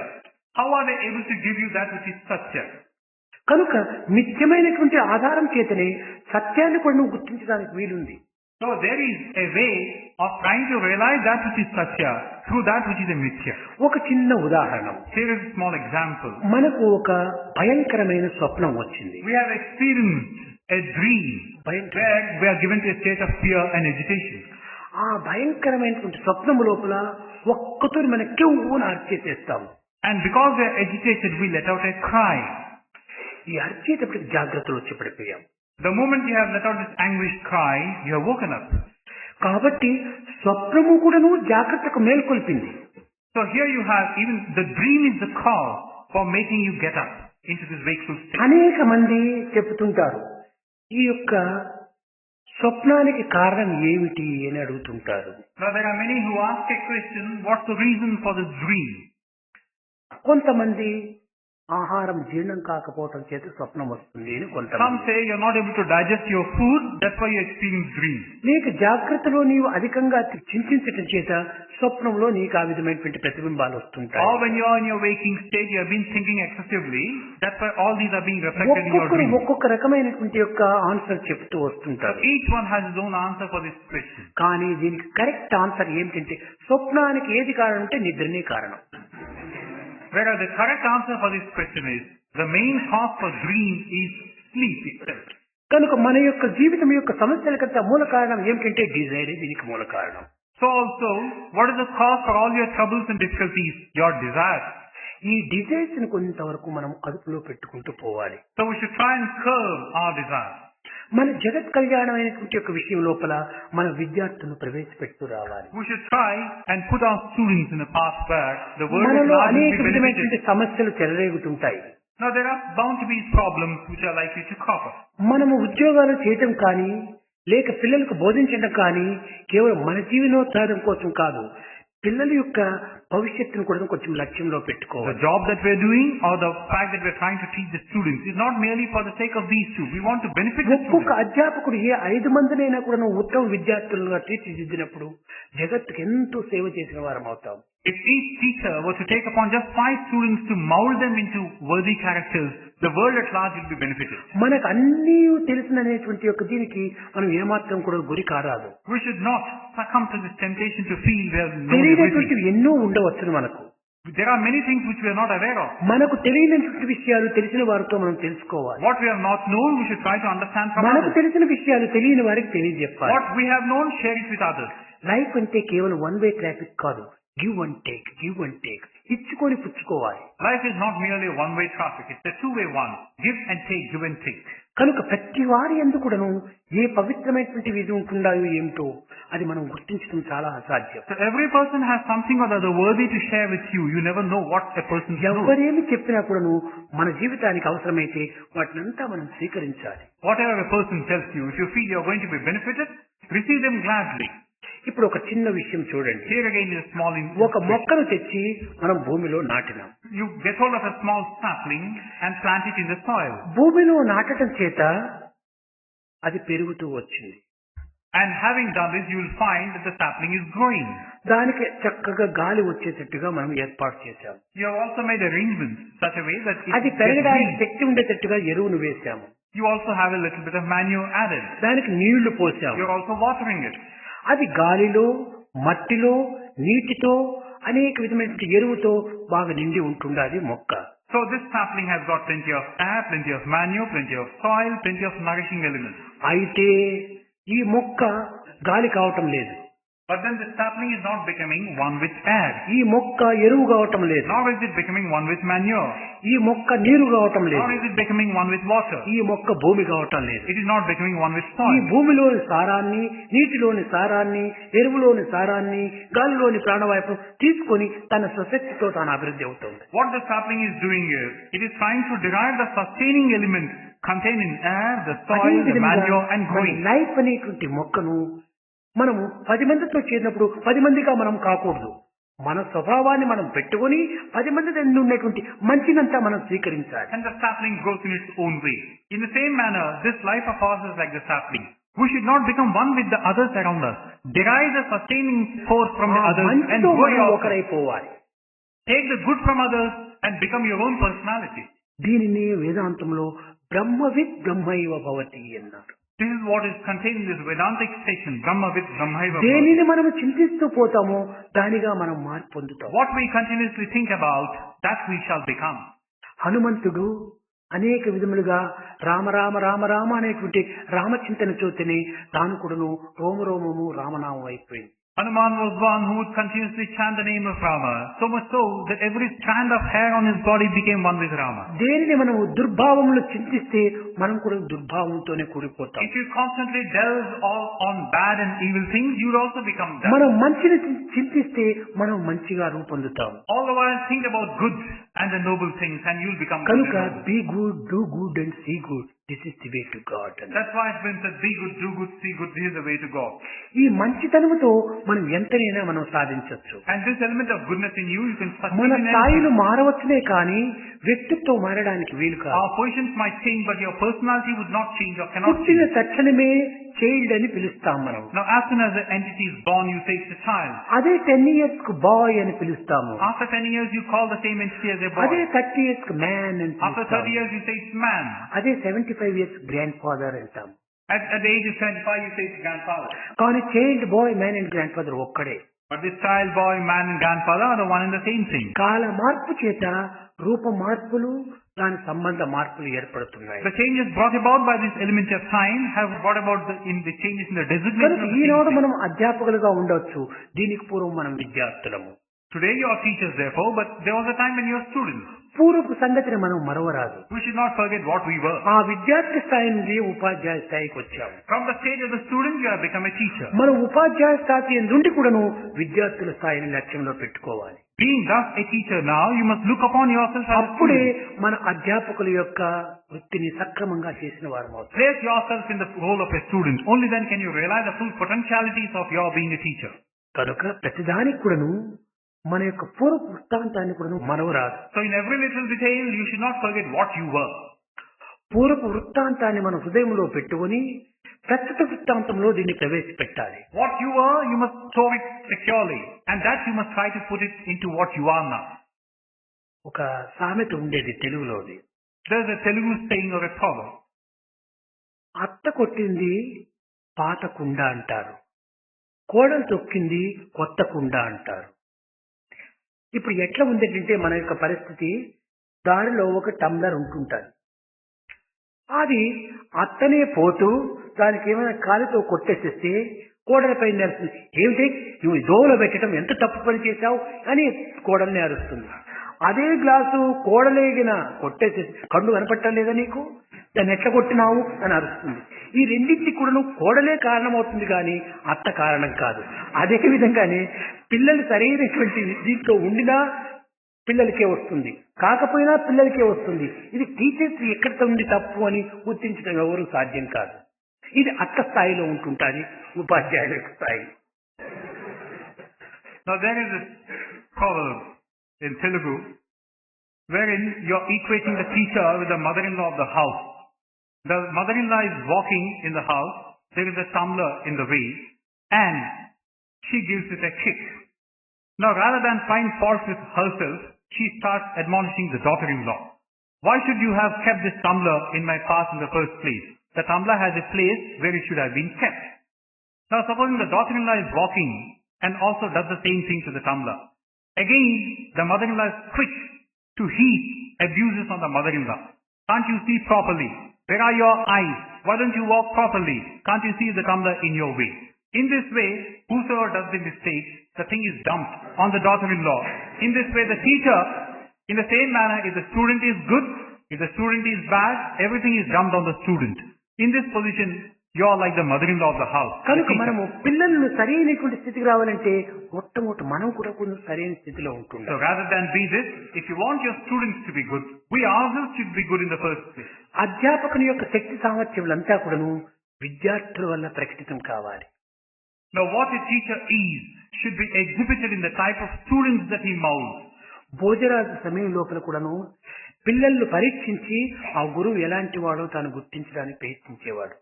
how are they able to give you that which is satya? కనుక నిత్యమైనటువంటి ఆధారం చేతనే సత్యాన్ని కూడా నువ్వు గుర్తించడానికి వీలుంది. So there is a way of trying to realize that which is satya through that which is a mithya. ఒక చిన్న ఉదాహరణ, Here is a small example. మనకు ఒక భయంకరమైన స్వప్నం వచ్చింది. We have experienced a dream where we are given to a state of fear and agitation. ఆ భయంకరమైనటువంటి స్వప్నము లోపల ఒక్కతోని మన కెవ్వును అర్చేసేస్తాము. And because we are agitated, we let out a cry. ఈ అర్చేటప్పటికి జాగ్రత్తలు వచ్చి పడిపోయాం. The moment you have let out this anguished cry, you have woken up. కాబట్టి స్వప్నము కూడాను జాగ్రత్తకు మేల్కొల్పింది. So here you have even the dream is the cause for making you get up into this wakeful state. అనేక మంది చెబుతుంటారు, ఈ యొక్క స్వప్నానికి కారణం ఏమిటి అని అడుగుతుంటారు. Now there are many who ask a question, what's the reason for this dream? కొంతమంది ఆహారం జీర్ణం కాకపోవటం చేత స్వప్నం వస్తుంది అని Some కొంతమంది. say you're not able to digest your food, that's why you experience dreams. నీకు జాగ్రత్తలో నీవు అధికంగా చింతించటం చేత స్వప్నంలో నీకు ఆ విధమైనటువంటి ప్రతిబింబాలు వస్తుంటాయి. Or when you're in your waking state, you have been thinking excessively, that's why all these are being reflected in your ఒక్కొక్కరు dreams. ఒక్కొక్క రకమైనటువంటి యొక్క ఆన్సర్ చెప్తూ వస్తుంటారు. Each one has his own answer for this question. కానీ దీనికి correct answer ఏమిటంటే స్వప్నానికి ఏది కారణం అంటే నిద్రనే కారణం. Whereas the correct answer for this question is, the main cause for dream is sleep itself. కనుక మన యొక్క జీవితం యొక్క సమస్యలకంతా మూల కారణం ఏమిటంటే డిజైరే దీనికి మూల కారణం. So also, what is the cause for all your troubles and difficulties? Your desire. ఈ డిజైర్స్ ని కొంతవరకు మనం అదుపులో పెట్టుకుంటూ పోవాలి. So we should try and curb our desire. మన జగత్ కళ్యాణమైనటువంటి యొక్క విషయం లోపల మన విద్యార్థులను ప్రవేశపెడుతూ రావాలి. We should try and put our students in a path where the world at మనలో large will అనేక be విధమైనటువంటి benefited. సమస్యలు చెలరేగుతుంటాయి. Now there are bound to be problems which are likely to crop up. మనము ఉద్యోగాలు చేయటం కానీ లేక పిల్లలకు బోధించడం కానీ కేవలం మన జీవనోత్సాహం కోసం కాదు, పిల్లల యొక్క భవిష్యత్తును కూడా కొంచెం లక్ష్యంలో The పెట్టుకోవాలి. job that we are doing or the fact that we are trying to teach the students is not merely for the sake of these two. We want to benefit the ఒక్కొక్క students. అధ్యాపకుడు ఏ 5 మందినైనా కూడా ఉత్తమ విద్యార్థులుగా తీర్చిదిద్దినప్పుడు జగత్తుకు ఎంతో సేవ చేసిన వారం అవుతాం. If each teacher were to take upon just 5 students to mold them into worthy characters, the world at large will be benefited. మనకు అన్నీ తెలిసిననేటువంటి యొక్క దీనికి మనం ఏమాత్రం కూడా గురి కారాదు. We should not succumb to this temptation to feel we have known తెలియనటువంటివి everything. ఎన్నో ఉండవచ్చును మనకు. There are many things which we are not aware of. మనకు తెలియనటువంటి విషయాలు తెలిసిన వారితో మనం తెలుసుకోవాలి. What we have not known, we should try to understand from మనకు others. తెలిసిన విషయాలు తెలియని వారికి తెలియజెప్పాలి. What we have known, share it with others. Life అంటే కేవలం వన్ వే ట్రాఫిక్ కాదు, give and take, give and take, ఇచ్చుకొని పుచ్చుకోవాలి. Life is not merely a one-way traffic. It's a two-way one. Give and take, give and take. కనుక ప్రతి వారి ఎందుకును ఏ పవిత్రమైనటువంటి విధి ఉంటుండాయో ఏమిటో అది మనం గుర్తించడం చాలా అసాధ్యం. So every person has something or the other worthy to share with you. You never know what a person knows. ఎవరేమి చెప్పినా కూడాను మన జీవితానికి అవసరమైతే వాటినంతా మనం స్వీకరించాలి. Whatever a person tells you, if you feel you are going to be benefited, receive them gladly. ఇప్పుడు ఒక చిన్న విషయం చూడండి. Here again is a small ఒక illustration. మొక్కను తెచ్చి మనం భూమిలో నాటినాం. You get hold of a small sapling and plant it in the soil. భూమిలో నాటడం చేత అది పెరుగుతూ వచ్చింది. And having done this, you will find that the sapling is growing. దానికి చక్కగా గాలి వచ్చేటట్టుగా మనం ఏర్పాటు చేశాము. You have also made arrangements such a way that it అది gets పెరగడానికి green. శక్తి ఉండేటట్టుగా ఎరువును వేశాము. You also have a little bit of manure added. దానికి నీళ్లు పోసాము. You're also watering it. అది గాలిలో, మట్టిలో, నీటితో అనేక విధమైన ఎరువుతో బాగా నిండి ఉంటుండాలి మొక్క. So this sapling has got plenty of air, plenty of manure, plenty of soil, plenty of nourishing elements. అయితే ఈ మొక్క గాలి కావటం లేదు, But then the sapling is not becoming one with air. ఈ మొక్క ఎరువు కావటం లేదు, Nor is it becoming one with manure. ఈ మొక్క నీరు కావటం లేదు, Nor is it becoming one with water. ఈ మొక్క భూమి కావటం లేదు. It is not becoming one with ఈ soil. భూమిలోని సారాన్ని, నీటిలోని సారాన్ని, ఎరువులోని సారాన్ని, గాలిలోని ప్రాణవాయువు తీసుకొని తన స్వశక్తితో తాను అభివృద్ధి అవుతుంది. What the sapling is doing is, it is trying to derive the sustaining elements contained in air, the soil, the manure and growing. Life అనేటువంటి మొక్కను మనము 10 మందితో చేరినప్పుడు 10 మందిగా మనం కాకూడదు. మన స్వభావాన్ని మనం పెట్టుకొని 10 మంది దగ్గర ఉన్నటువంటి మంచినంతా మనం స్వీకరించాలి. And the sapling grows in its own way. In the same manner, this life of ours is like the sapling. We should not become one with the others around us. Derive the sustaining force from the others and మంచితో grow మనం yourself. ఒకరైపోవాలి. Take the good from others and become your own personality. దీనిని వేదాంతంలో బ్రహ్మవిత్ బ్రహ్మైవ భవతి అన్నారు. This is what is contained in this Vedantic statement, Brahma with Brahmaiva. దేనిని మనము చింతిస్తూ పోతామో దానిగా మనం మార్పు పొందుతాం. What we continuously think about, that we shall become. హనుమంతుడు అనేక విధములుగా రామ రామ రామ రామ అనేటువంటి రామచింతన చూతని తాను కూడాను రోమరోమము రామనామం అయిపోయింది. Hanuman was one who would continuously chant the name of Rama, so much so that every strand of hair on his body became one with Rama. దేనిని మనము దుర్భావములు చింతిస్తే మనం కూడా దుర్భావంతోనే కూడిపోతాం. If you constantly delve all on bad and evil things, you will also become that. మనం మంచిని చింతిస్తే మనం మంచిగా రూపొందుతాం. All the while think about good and the noble things and you will become good. కనుక and noble. Be good, do good and see good, this is the way to God. That's why it's been said, be good, do good, see good, this is the way to God. ఈ మంచితనముతో మనం ఎంతనైనా మనం సాధించవచ్చు. And this element of goodness in you, you can succeed మన in స్థాయిలు anything. మారవచ్చునే కానీ వ్యక్తిత్వం మారడానికి వీలు కాదు. Our positions might change, but your personality would not change or cannot పుట్టిన change. తక్షణమే చైల్డ్ అని పిలుస్తాం మనం. Now, as soon as the entity is born, you say it's a child. అదే 10 years కు బాయ్ అని పిలుస్తాము. After 10 years, you call the same entity as a అదే boy. 30 years కు మ్యాన్ అని After 30 పిలుస్తాము. years, you say it's man. అదే 75 years grand father అంటాం. At the age of 25, you say it's grandfather. కానీ child bye man and grand father ఒక్కడే. But this child, boy, man and grandfather are the one and the same thing. కాల మార్పు చేత రూప మార్పులు దాని సంబంధ మార్పులు ఏర్పడుతున్నాయి. The changes brought about by this element of time have brought about the changes in the designation కనుక of the Eenadu thing. మనం అధ్యాపకులుగా ఉండొచ్చు, దీనికి పూర్వం మనం విద్యార్థులము. Today you are teachers therefore, but there was a time when you were students. పూర్వపు సంగతిని మనం మరవరాదు. We should not forget what we were. ఆ విద్యార్థి స్థాయి నుండి ఉపాధ్యాయ స్థాయికి వచ్చాము. From the stage of the student, you have become a teacher. మనం ఉపాధ్యాయ స్థాయి నుండి కూడాను విద్యార్థుల స్థాయిని లక్ష్యంలో పెట్టుకోవాలి. Being thus a teacher now, you must look upon yourself as a అప్పుడే student. మన అధ్యాపకుల యొక్క వృత్తిని సక్రమంగా చేసిన వారు అవుతారు. Place yourself in the role of a student. Only then can you realize the full potentialities of your being a teacher. కనుక ప్రతిదానికి కూడాను మన యొక్క పూర్వ వృత్తాంతాన్ని కూడాను మనవరాదు. So in every little detail, you should not forget what you were. పూర్వపు వృత్తాంతాన్ని మన హృదయంలో పెట్టుకొని ప్రస్తుత వృత్తాంతంలో దీన్ని ప్రవేశపెట్టాలి. What you were, you must store it securely. And that you must try to put it into what you are now. ఒక సామెత ఉండేది తెలుగులోది. There's a Telugu saying or a proverb. అత్త కొట్టింది పాత కుండ అంటారు, కోడలు తొక్కింది కొత్త కుండ అంటారు. ఇప్పుడు ఎట్లా ఉందంటే మన యొక్క పరిస్థితి, దారిలో ఒక టంబ్లర్ ఉంటుంటారు, అది అత్తనే పోతూ దానికి ఏమైనా కాలితో కొట్టేసేస్తే కోడలపై నడుస్తుంది. ఏమిటి నువ్వు దోవలో పెట్టడం ఎంత తప్పు పని చేశావు అని కోడల్ని అరుస్తుంది. అదే గ్లాసు కోడలేగిన కొట్టేసేసి కళ్ళు కనపట్టం లేదా నీకు, దాన్ని ఎట్లా కొట్టినావు అని అరుస్తుంది. ఈ రెండింటికి కూడా కోడలే కారణమవుతుంది కానీ అత్త కారణం కాదు. అదే విధంగానే పిల్లలు సరైనటువంటి దీంట్లో ఉండినా పిల్లలకే వస్తుంది, కాకపోయినా పిల్లలకే వస్తుంది. ఇది టీచర్స్ ఎక్కడ ఉంది తప్పు అని గుర్తించడం ఎవరు సాధ్యం కాదు. ఇది అత్త స్థాయిలో ఉంటుంటుంది, ఉపాధ్యాయుల స్థాయి. Now there is a proverb in Telugu wherein you're equating the teacher with the mother-in-law of the house. The mother-in-law is walking in the house, there is a tumbler in the way, and she gives it a kick. Now rather than find fault with herself, she starts admonishing the daughter-in-law. Why should you have kept this tumbler in my path in the first place? The tumbler has a place where it should have been kept. Now supposing the daughter-in-law is walking and also does the same thing to the tumbler. Again, the mother-in-law is quick to heap abuses on the mother-in-law. Can't you see properly? Where are your eyes? Why don't you walk properly? Can't you see the tumbler in your way? In this way, whosoever does the mistake, the thing is dumped on the daughter-in-law. In this way, the teacher, in the same manner, if the student is good, if the student is bad, everything is dumped on the student. In this position, you are like the mother-in-law of the house. కనుక మనము పిల్లలను సరైనటువంటి స్థితికి రావాలంటే మొట్టమొదటి మనం కూడా కొంచెం సరైన స్థితిలో ఉంటుంటాం. So rather than be this, if you want your students to be good, we ourselves should be good in the first place. అధ్యాపకుని యొక్క శక్తి సామర్థ్యములంతా కూడాను విద్యార్థుల వల్ల ప్రకటితం కావాలి. Now what a teacher is should be exhibited in the type of students that he molds. Bhojaraju సమయం లోపల కూడాను పిల్లలను పరీక్షించి ఆ గురువు ఎలాంటి వాడో తాను గుర్తించడానికి ప్రయత్నించేవాడు.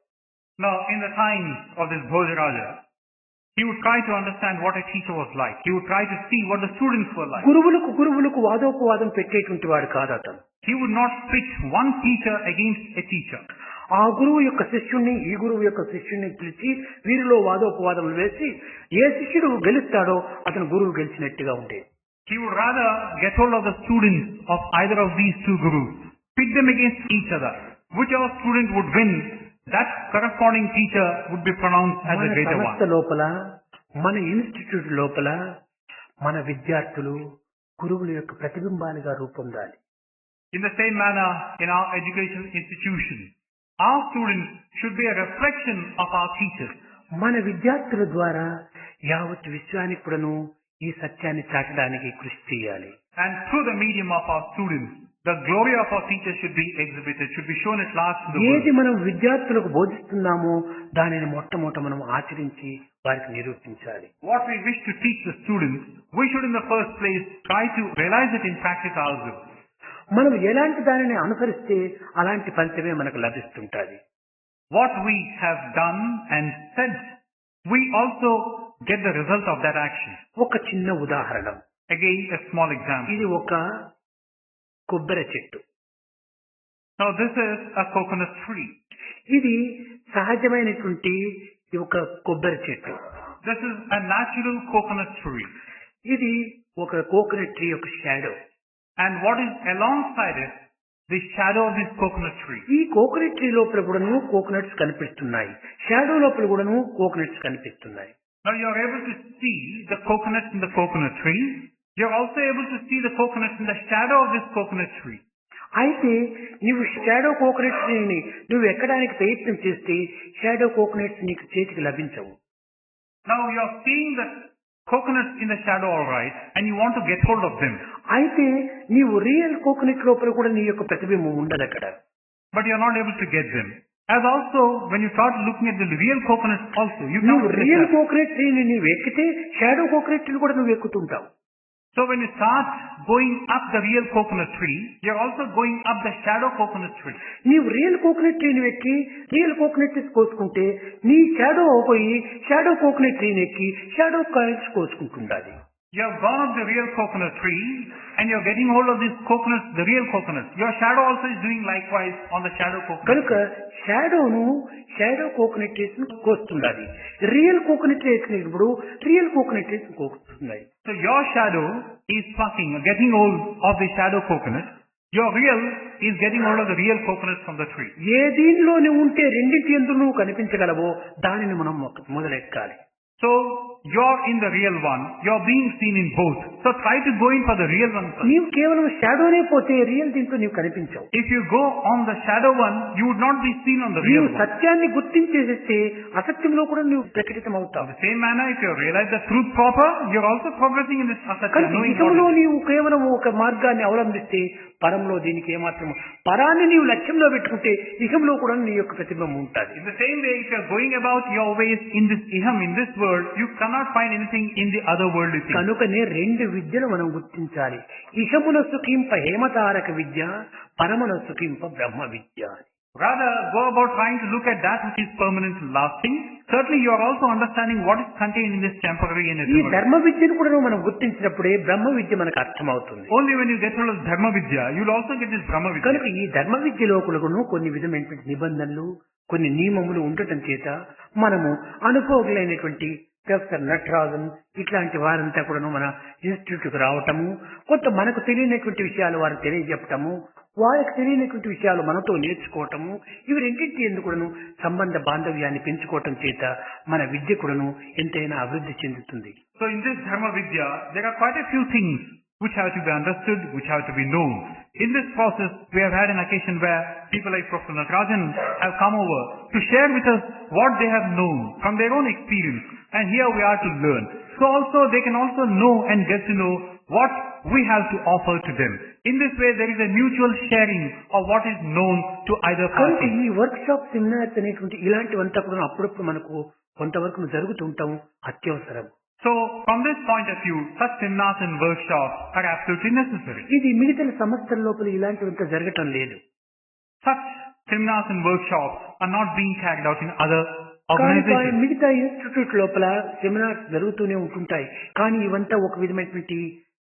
Now in the times of this Bhojaraja, he would try to understand what a teacher was like. He would try to see what the students were like. గురువులకు వాదోపవాదం పెట్టేటువంటి వాడు కాదు అతను. He would not pit one teacher against a teacher. ఆ గురువు యొక్క శిష్యుణ్ణి ఈ గురువు యొక్క శిష్యుణ్ణి పిలిచి వీరిలో వాదోపవాదములు వేసి ఏ శిష్యుడు గెలుస్తాడో అతను గురువు గెలిచినట్టుగా ఉండేది. He would rather get hold of the students of either of these two gurus, pit them against each other. Whichever student would win, that corresponding teacher would be pronounced as a greater one. మన సంస్థ లోపల, మన institute లోపల మన విద్యార్థులు గురువుల యొక్క ప్రతిబింబాలుగా రూపొందాలి. In the same manner, in our educational institutions, our students should be a reflection of our teachers. మన విద్యార్థుల ద్వారా యావత్ విశ్వానికి కూడాను ఈ సత్యాన్ని చాటడానికి కృషి చేయాలి. And through the medium of our students, the glory of our teachers should be exhibited, should be shown at last to the ఏది world. మనం విద్యార్థులకు బోధిస్తున్నామో దానిని మొట్టమొదట మనం ఆచరించి వారికి నిరూపించాలి. What we wish to teach the students, we should in the first place try to realize it in practice ourselves. మనం ఎలాంటి దానిని అనుసరిస్తే అలాంటి ఫలితమే మనకు లభిస్తుంటది. What we have done and said, we also get the result of that action. ఒక చిన్న ఉదాహరణ. Again, a small example. ఇది ఒక కొబ్బరి చెట్టు. Now this is a coconut tree. ఇది సహజమైనటువంటి ఒక కొబ్బరి చెట్టు. This is a natural coconut tree. ఇది ఒక కోకోనట్ ట్రీ యొక్క shadow. And what is alongside it? The shadow of this coconut tree. ఈ కోకోనట్ ట్రీ లోపల కూడాను కోకోనట్స్ కనిపిస్తున్నాయి. షాడో లోపల కూడాను కోకోనట్స్ కనిపిస్తున్నాయి. Now you are able to see the coconut in the coconut tree. You are also able to see the coconut in the shadow of this coconut tree. అయితే నువ్వు shadow coconut ట్రీని నువ్వు ఎక్కడానికి ప్రయత్నం చేస్తే షాడో కోకోనట్స్ నీకు చేతికి లభించవు. Now you are seeing the coconuts in the shadow, all right, and you want to get hold of them. అయితే నీవు రియల్ కోకోనట్ లోపల కూడా నీ యొక్క ప్రతిబింబం ఉండదు అక్కడ. But you are not able to get them. As also, when you start looking at the real coconuts also, you నువ్వు cannot real get that. Coconut ట్రీని నీవు ఎక్కితే షాడో కోకోనట్ ట్రీని కూడా నువ్వు ఎక్కుతుంటావు. So when you start going up the real coconut tree, you are also going up the shadow coconut tree. నీవు real coconut ట్రీని ఎక్కి రియల్ కోకోనట్ ట్రీస్ కోసుకుంటే నీ షాడో పోయి షాడో కోకోనట్ ట్రీని ఎక్కి షాడో కోకోనట్స్ కోసుకుంటుండాలి. You have gone up the real coconut tree and you are getting hold of these coconuts, the real coconuts. Your shadow also is doing likewise on the shadow coconut కనుక tree. షాడోను shadow coconut trees కోస్తుండాలి. Real coconut tree ఎక్కినప్పుడు real coconut trees కోస్తున్నాయి. So your shadow is plucking, getting hold of the shadow coconut. Your real is getting hold of the real coconut from the tree. ఏ దీనిలో నువ్వు ఉంటే రెండింటి యందు నువ్వు కనిపించగలవో దానిని మనం మొదలెక్కాలి. So you're in the real one. You're being seen in both. So try to go in for the real one first. నీవు కేవలం షాడోనే పోతే రియల్ దీంట్లో నీవు కనిపించవు. If you go on the shadow one, you would not be seen on the real నీవు one. సత్యాన్ని గుర్తించేసేస్తే అసత్యంలో కూడా నువ్వు ప్రకటితం In అవుతావు. the same manner, if you realize the truth proper, you're also progressing in this asatya, కనుక knowing ఇహంలో what it is. నీవు కేవలం ఒక మార్గాన్ని అవలంబిస్తే పరంలో దీనికి ఏమాత్రము పరాన్ని నీవు లక్ష్యంలో పెట్టుకుంటే ఇహంలో కూడా నీ యొక్క ప్రతిబింబం ఉంటుంది. In the same way, if you're going about your ways in this iham, in this world, you cannot find anything in the other worldly things. కనుకనే రెండు విద్యలు మనం గుర్తించాలి. ఇహమున సుఖింప హేమతారక విద్య, పరమున సుఖింప బ్రహ్మ విద్య. Rather, go about trying to look at that which is permanent and lasting. Certainly, you are also understanding what is contained in this temporary and ఈ ephemeral. ధర్మ విద్యను కూడా మనం గుర్తించినప్పుడే బ్రహ్మ విద్య మనకు అర్థమవుతుంది. Only when you get hold of Dharma Vidya, you will also get this Brahma Vidya. కనుక ఈ ధర్మ విద్య లోపలను కొన్ని విధమైనటువంటి నిబంధనలు కొన్ని నియమములు ఉండటం చేత మనము అనుభవకులైనటువంటి ప్రొఫెసర్ నటరాజన్ ఇట్లాంటి వారంతా కూడాను మన ఇన్స్టిట్యూట్ కు రావటము, కొంత మనకు తెలియనటువంటి విషయాలు వారు తెలియజెప్పటము, వారికి తెలియనటువంటి విషయాలు మనతో నేర్చుకోవటము, ఇవి రెండింటి ఎందుకు కూడాను సంబంధ బాంధవ్యాన్ని పెంచుకోవటం చేత మన విద్య కూడాను ఎంతైనా అభివృద్ధి చెందుతుంది. So in this Dharma Vidya, there are quite a few things which have to be understood, which have to be known. In this process, we have had an occasion where people like Professor Natarajan have come over to share with us what they have known from their own experience. And here we are to learn. So also they can also know and get to know what we have to offer to them. In this way, there is a mutual sharing of what is known to either కనుక party. ఈ work shop seminars అనేటువంటి ఇలాంటివంతా కూడా అప్పుడప్పుడు మనకు కొంతవరకు జరుగుతూ ఉంటాం అత్యవసరం. So from this point of view, such seminars and workshops are absolutely necessary. ఇది మిగతా సంస్థల లోపల ఇలాంటివంతా జరగటం లేదు. Such seminars and workshops are not being carried out in other కానీ organizations. మిగతా ఇన్స్టిట్యూట్ లోపల సెమినార్స్ జరుగుతూనే ఉంటుంటాయి. కానీ ఇవంతా ఒక విధమైనటువంటి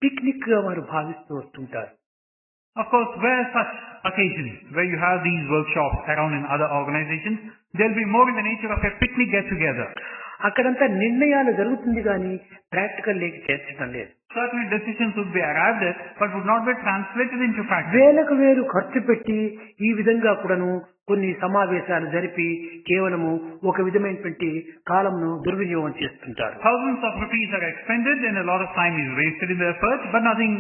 పిక్నిక్ గా వారు భావిస్తూ వస్తుంటారు. Of course, where such occasions, where you have these workshops around in other organizations, they'll be more in the nature of a picnic get-together. అక్కడంతా నిర్ణయాలు జరుగుతుంది కానీ ప్రాక్టికల్ లేక చేర్చడం లేదు. Certainly decisions would be arrived at, but would not be translated into practice. వేలకు వేలు ఖర్చు పెట్టి ఈ విధంగా కూడాను కొన్ని సమావేశాలు జరిపి కేవలము ఒక విధమైనటువంటి కాలంను దుర్వినియోగం చేస్తుంటారు. Thousands of rupees are expended and a lot of time is wasted in the effort, but nothing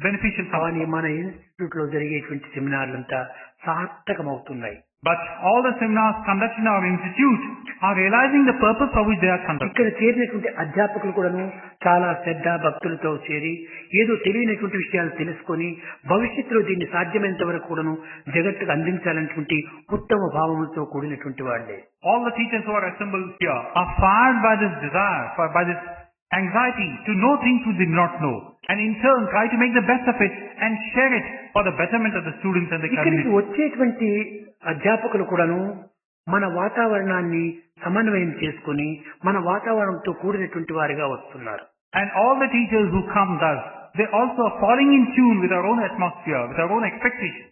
beneficial comes. కానీ మన ఇన్స్టిట్యూట్ లో జరిగేటువంటి సెమినార్లంతా సార్థకమవుతున్నాయి. But all the seminars conducted in our institute are realizing the purpose for which they are conducted. ఇక్కడ చేరినటువంటి అధ్యాపకులు కూడాను చాలా శ్రద్ధ భక్తులతో చేరి ఏదో తెలియనటువంటి విషయాలు తెలుసుకొని భవిష్యత్తులో దీన్ని సాధ్యమైనంత వరకు కూడాను జగత్తుకు అందించాలనేటువంటి ఉత్తమ భావములతో కూడినటువంటి వాళ్ళే. All the teachers who are assembled here are fired by this desire, by this anxiety to know things we did not know, and in turn try to make the best of it and share it for the betterment of the students and the ఇక్కడికి community. వచ్చేటువంటి అధ్యాపకులు కూడాను మన వాతావరణాన్ని సమన్వయం చేసుకుని మన వాతావరణంతో కూడినటువంటి వారిగా వస్తున్నారు. And all the teachers who come thus, they also are falling in tune with our own atmosphere, with our own expectations.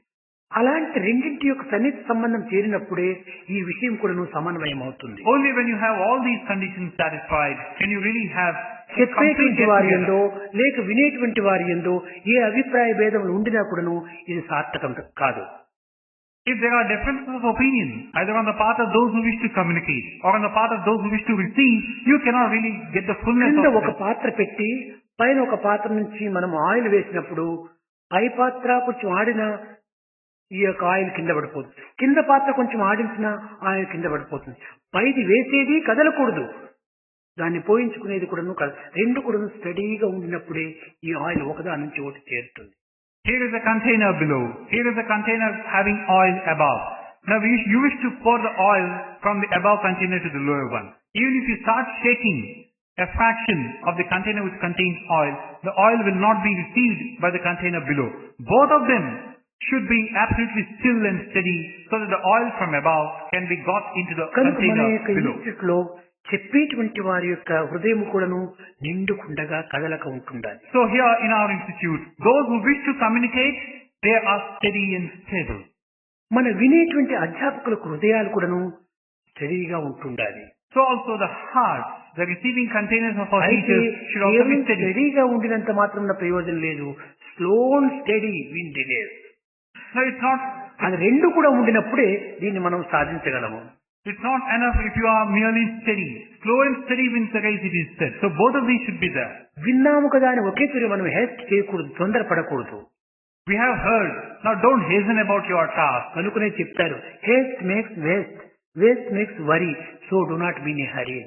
అలాంటి రెండింటి యొక్క సన్నిహిత సంబంధం చేరినప్పుడే ఈ విషయం కూడాను సమన్వయం అవుతుంది. Only when you have all these conditions satisfied can you really have complete చెప్పేటువంటి వారి get-together. ఎందో లేక వినేటువంటి వారి ఎందో ఏ అభిప్రాయ భేదములు ఉండినా కూడాను ఇది సార్థకం కాదు. If there are differences of opinion, either on the part of those who wish to communicate or on the part of those who wish to receive, you cannot really get the fullness కింద of ఒక it. పాత్ర పెట్టి పైన ఒక పాత్ర నుంచి మనం oil వేసినప్పుడు పై పాత్ర కొంచెం ఆడిన ఈ యొక్క ఆయిల్ కింద పడిపోతుంది, కింద పాత్ర కొంచెం ఆడించిన ఆయిల్ కింద పడిపోతుంది. పైది వేసేది కదలకూడదు, దాన్ని పోయించుకునేది కూడాను రెండు కూడాను స్టడీగా ఉండినప్పుడే ఈ ఆయిల్ ఒకదాని నుంచి ఒకటి చేరుతుంది. Here is a container below. Here is a container having oil above. Now you wish to pour the oil from the above container to the lower one. Even if you start shaking a fraction of the container which contains oil, the oil will not be received by the container below. Both of them should be absolutely still and steady so that the oil from above can be got into the కనుక మన container యొక్క below. Institute లో చెప్పేటువంటి వారి యొక్క హృదయం కూడాను నిండుకుండగా కదలక ఉంటుండాలి. So here in our institute, those who wish to communicate, they are steady and stable. మన వినేటువంటి అధ్యాపకులకు హృదయాలు కూడాను స్టడీగా ఉంటుండాలి. So also the heart, the receiving containers of our అయితే teachers should also be కేవలం steady. స్టడీగా ఉండినంత మాత్రం ప్రయోజనం లేదు. Slow and study win delays. No, అది రెండు కూడా ఉండినప్పుడే దీన్ని మనం సాధించగలము. it's not enough if you are merely steady. Slow and steady wins the race, it is said. So both of these should be there. విన్నాము కదా అని ఒకేసారి మనం హెస్ట్ చేయకూడదు, తొందరపడకూడదు. We have heard. Now don't hasten about your task. కనుకనే చెప్తారు, haste makes waste, waste makes worry, so do not be in a hurry.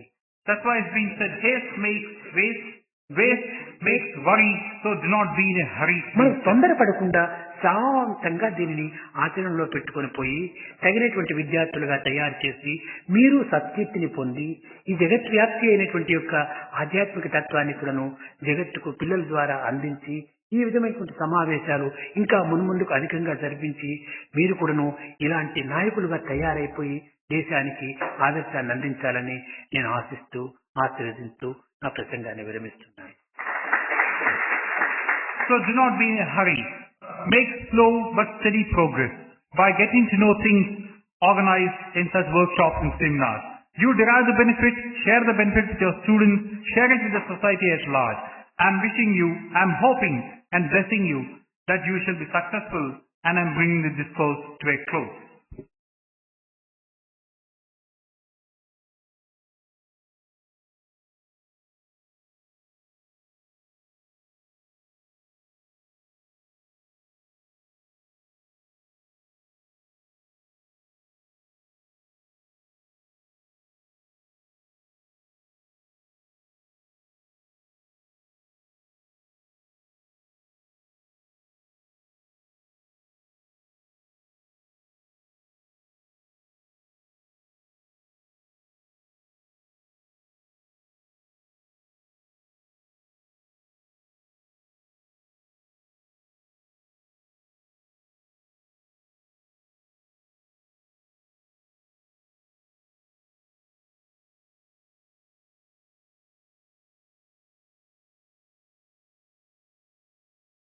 That's why it's been said, haste makes waste, waste makes worry, so do not be in a hurry. మనం తొందరపడకుండా శాంతంగా దీనిని ఆచరణలో పెట్టుకొని పోయి తగినటువంటి విద్యార్థులుగా తయారు చేసి మీరు సత్కీర్తిని పొంది ఈ జగద్వ్యాప్తి అయినటువంటి యొక్క ఆధ్యాత్మిక తత్వాన్ని కూడాను జగత్తుకు పిల్లల ద్వారా అందించి ఈ విధమైనటువంటి సమావేశాలు ఇంకా మున్ముందుకు అధికంగా జరిపించి మీరు కూడాను ఇలాంటి నాయకులుగా తయారైపోయి దేశానికి ఆదర్శాన్ని అందించాలని నేను ఆశిస్తూ ఆశీర్వదిస్తూ నా ప్రసంగాన్ని విరమిస్తున్నాను. So do not be in a hurry. Make slow but steady progress by getting to know things organized in such workshops and seminars. You derive the benefit, share the benefit with your students, share it with the society at large. I'm wishing you, I'm hoping and blessing you that you shall be successful, and I'm bringing the discourse to a close.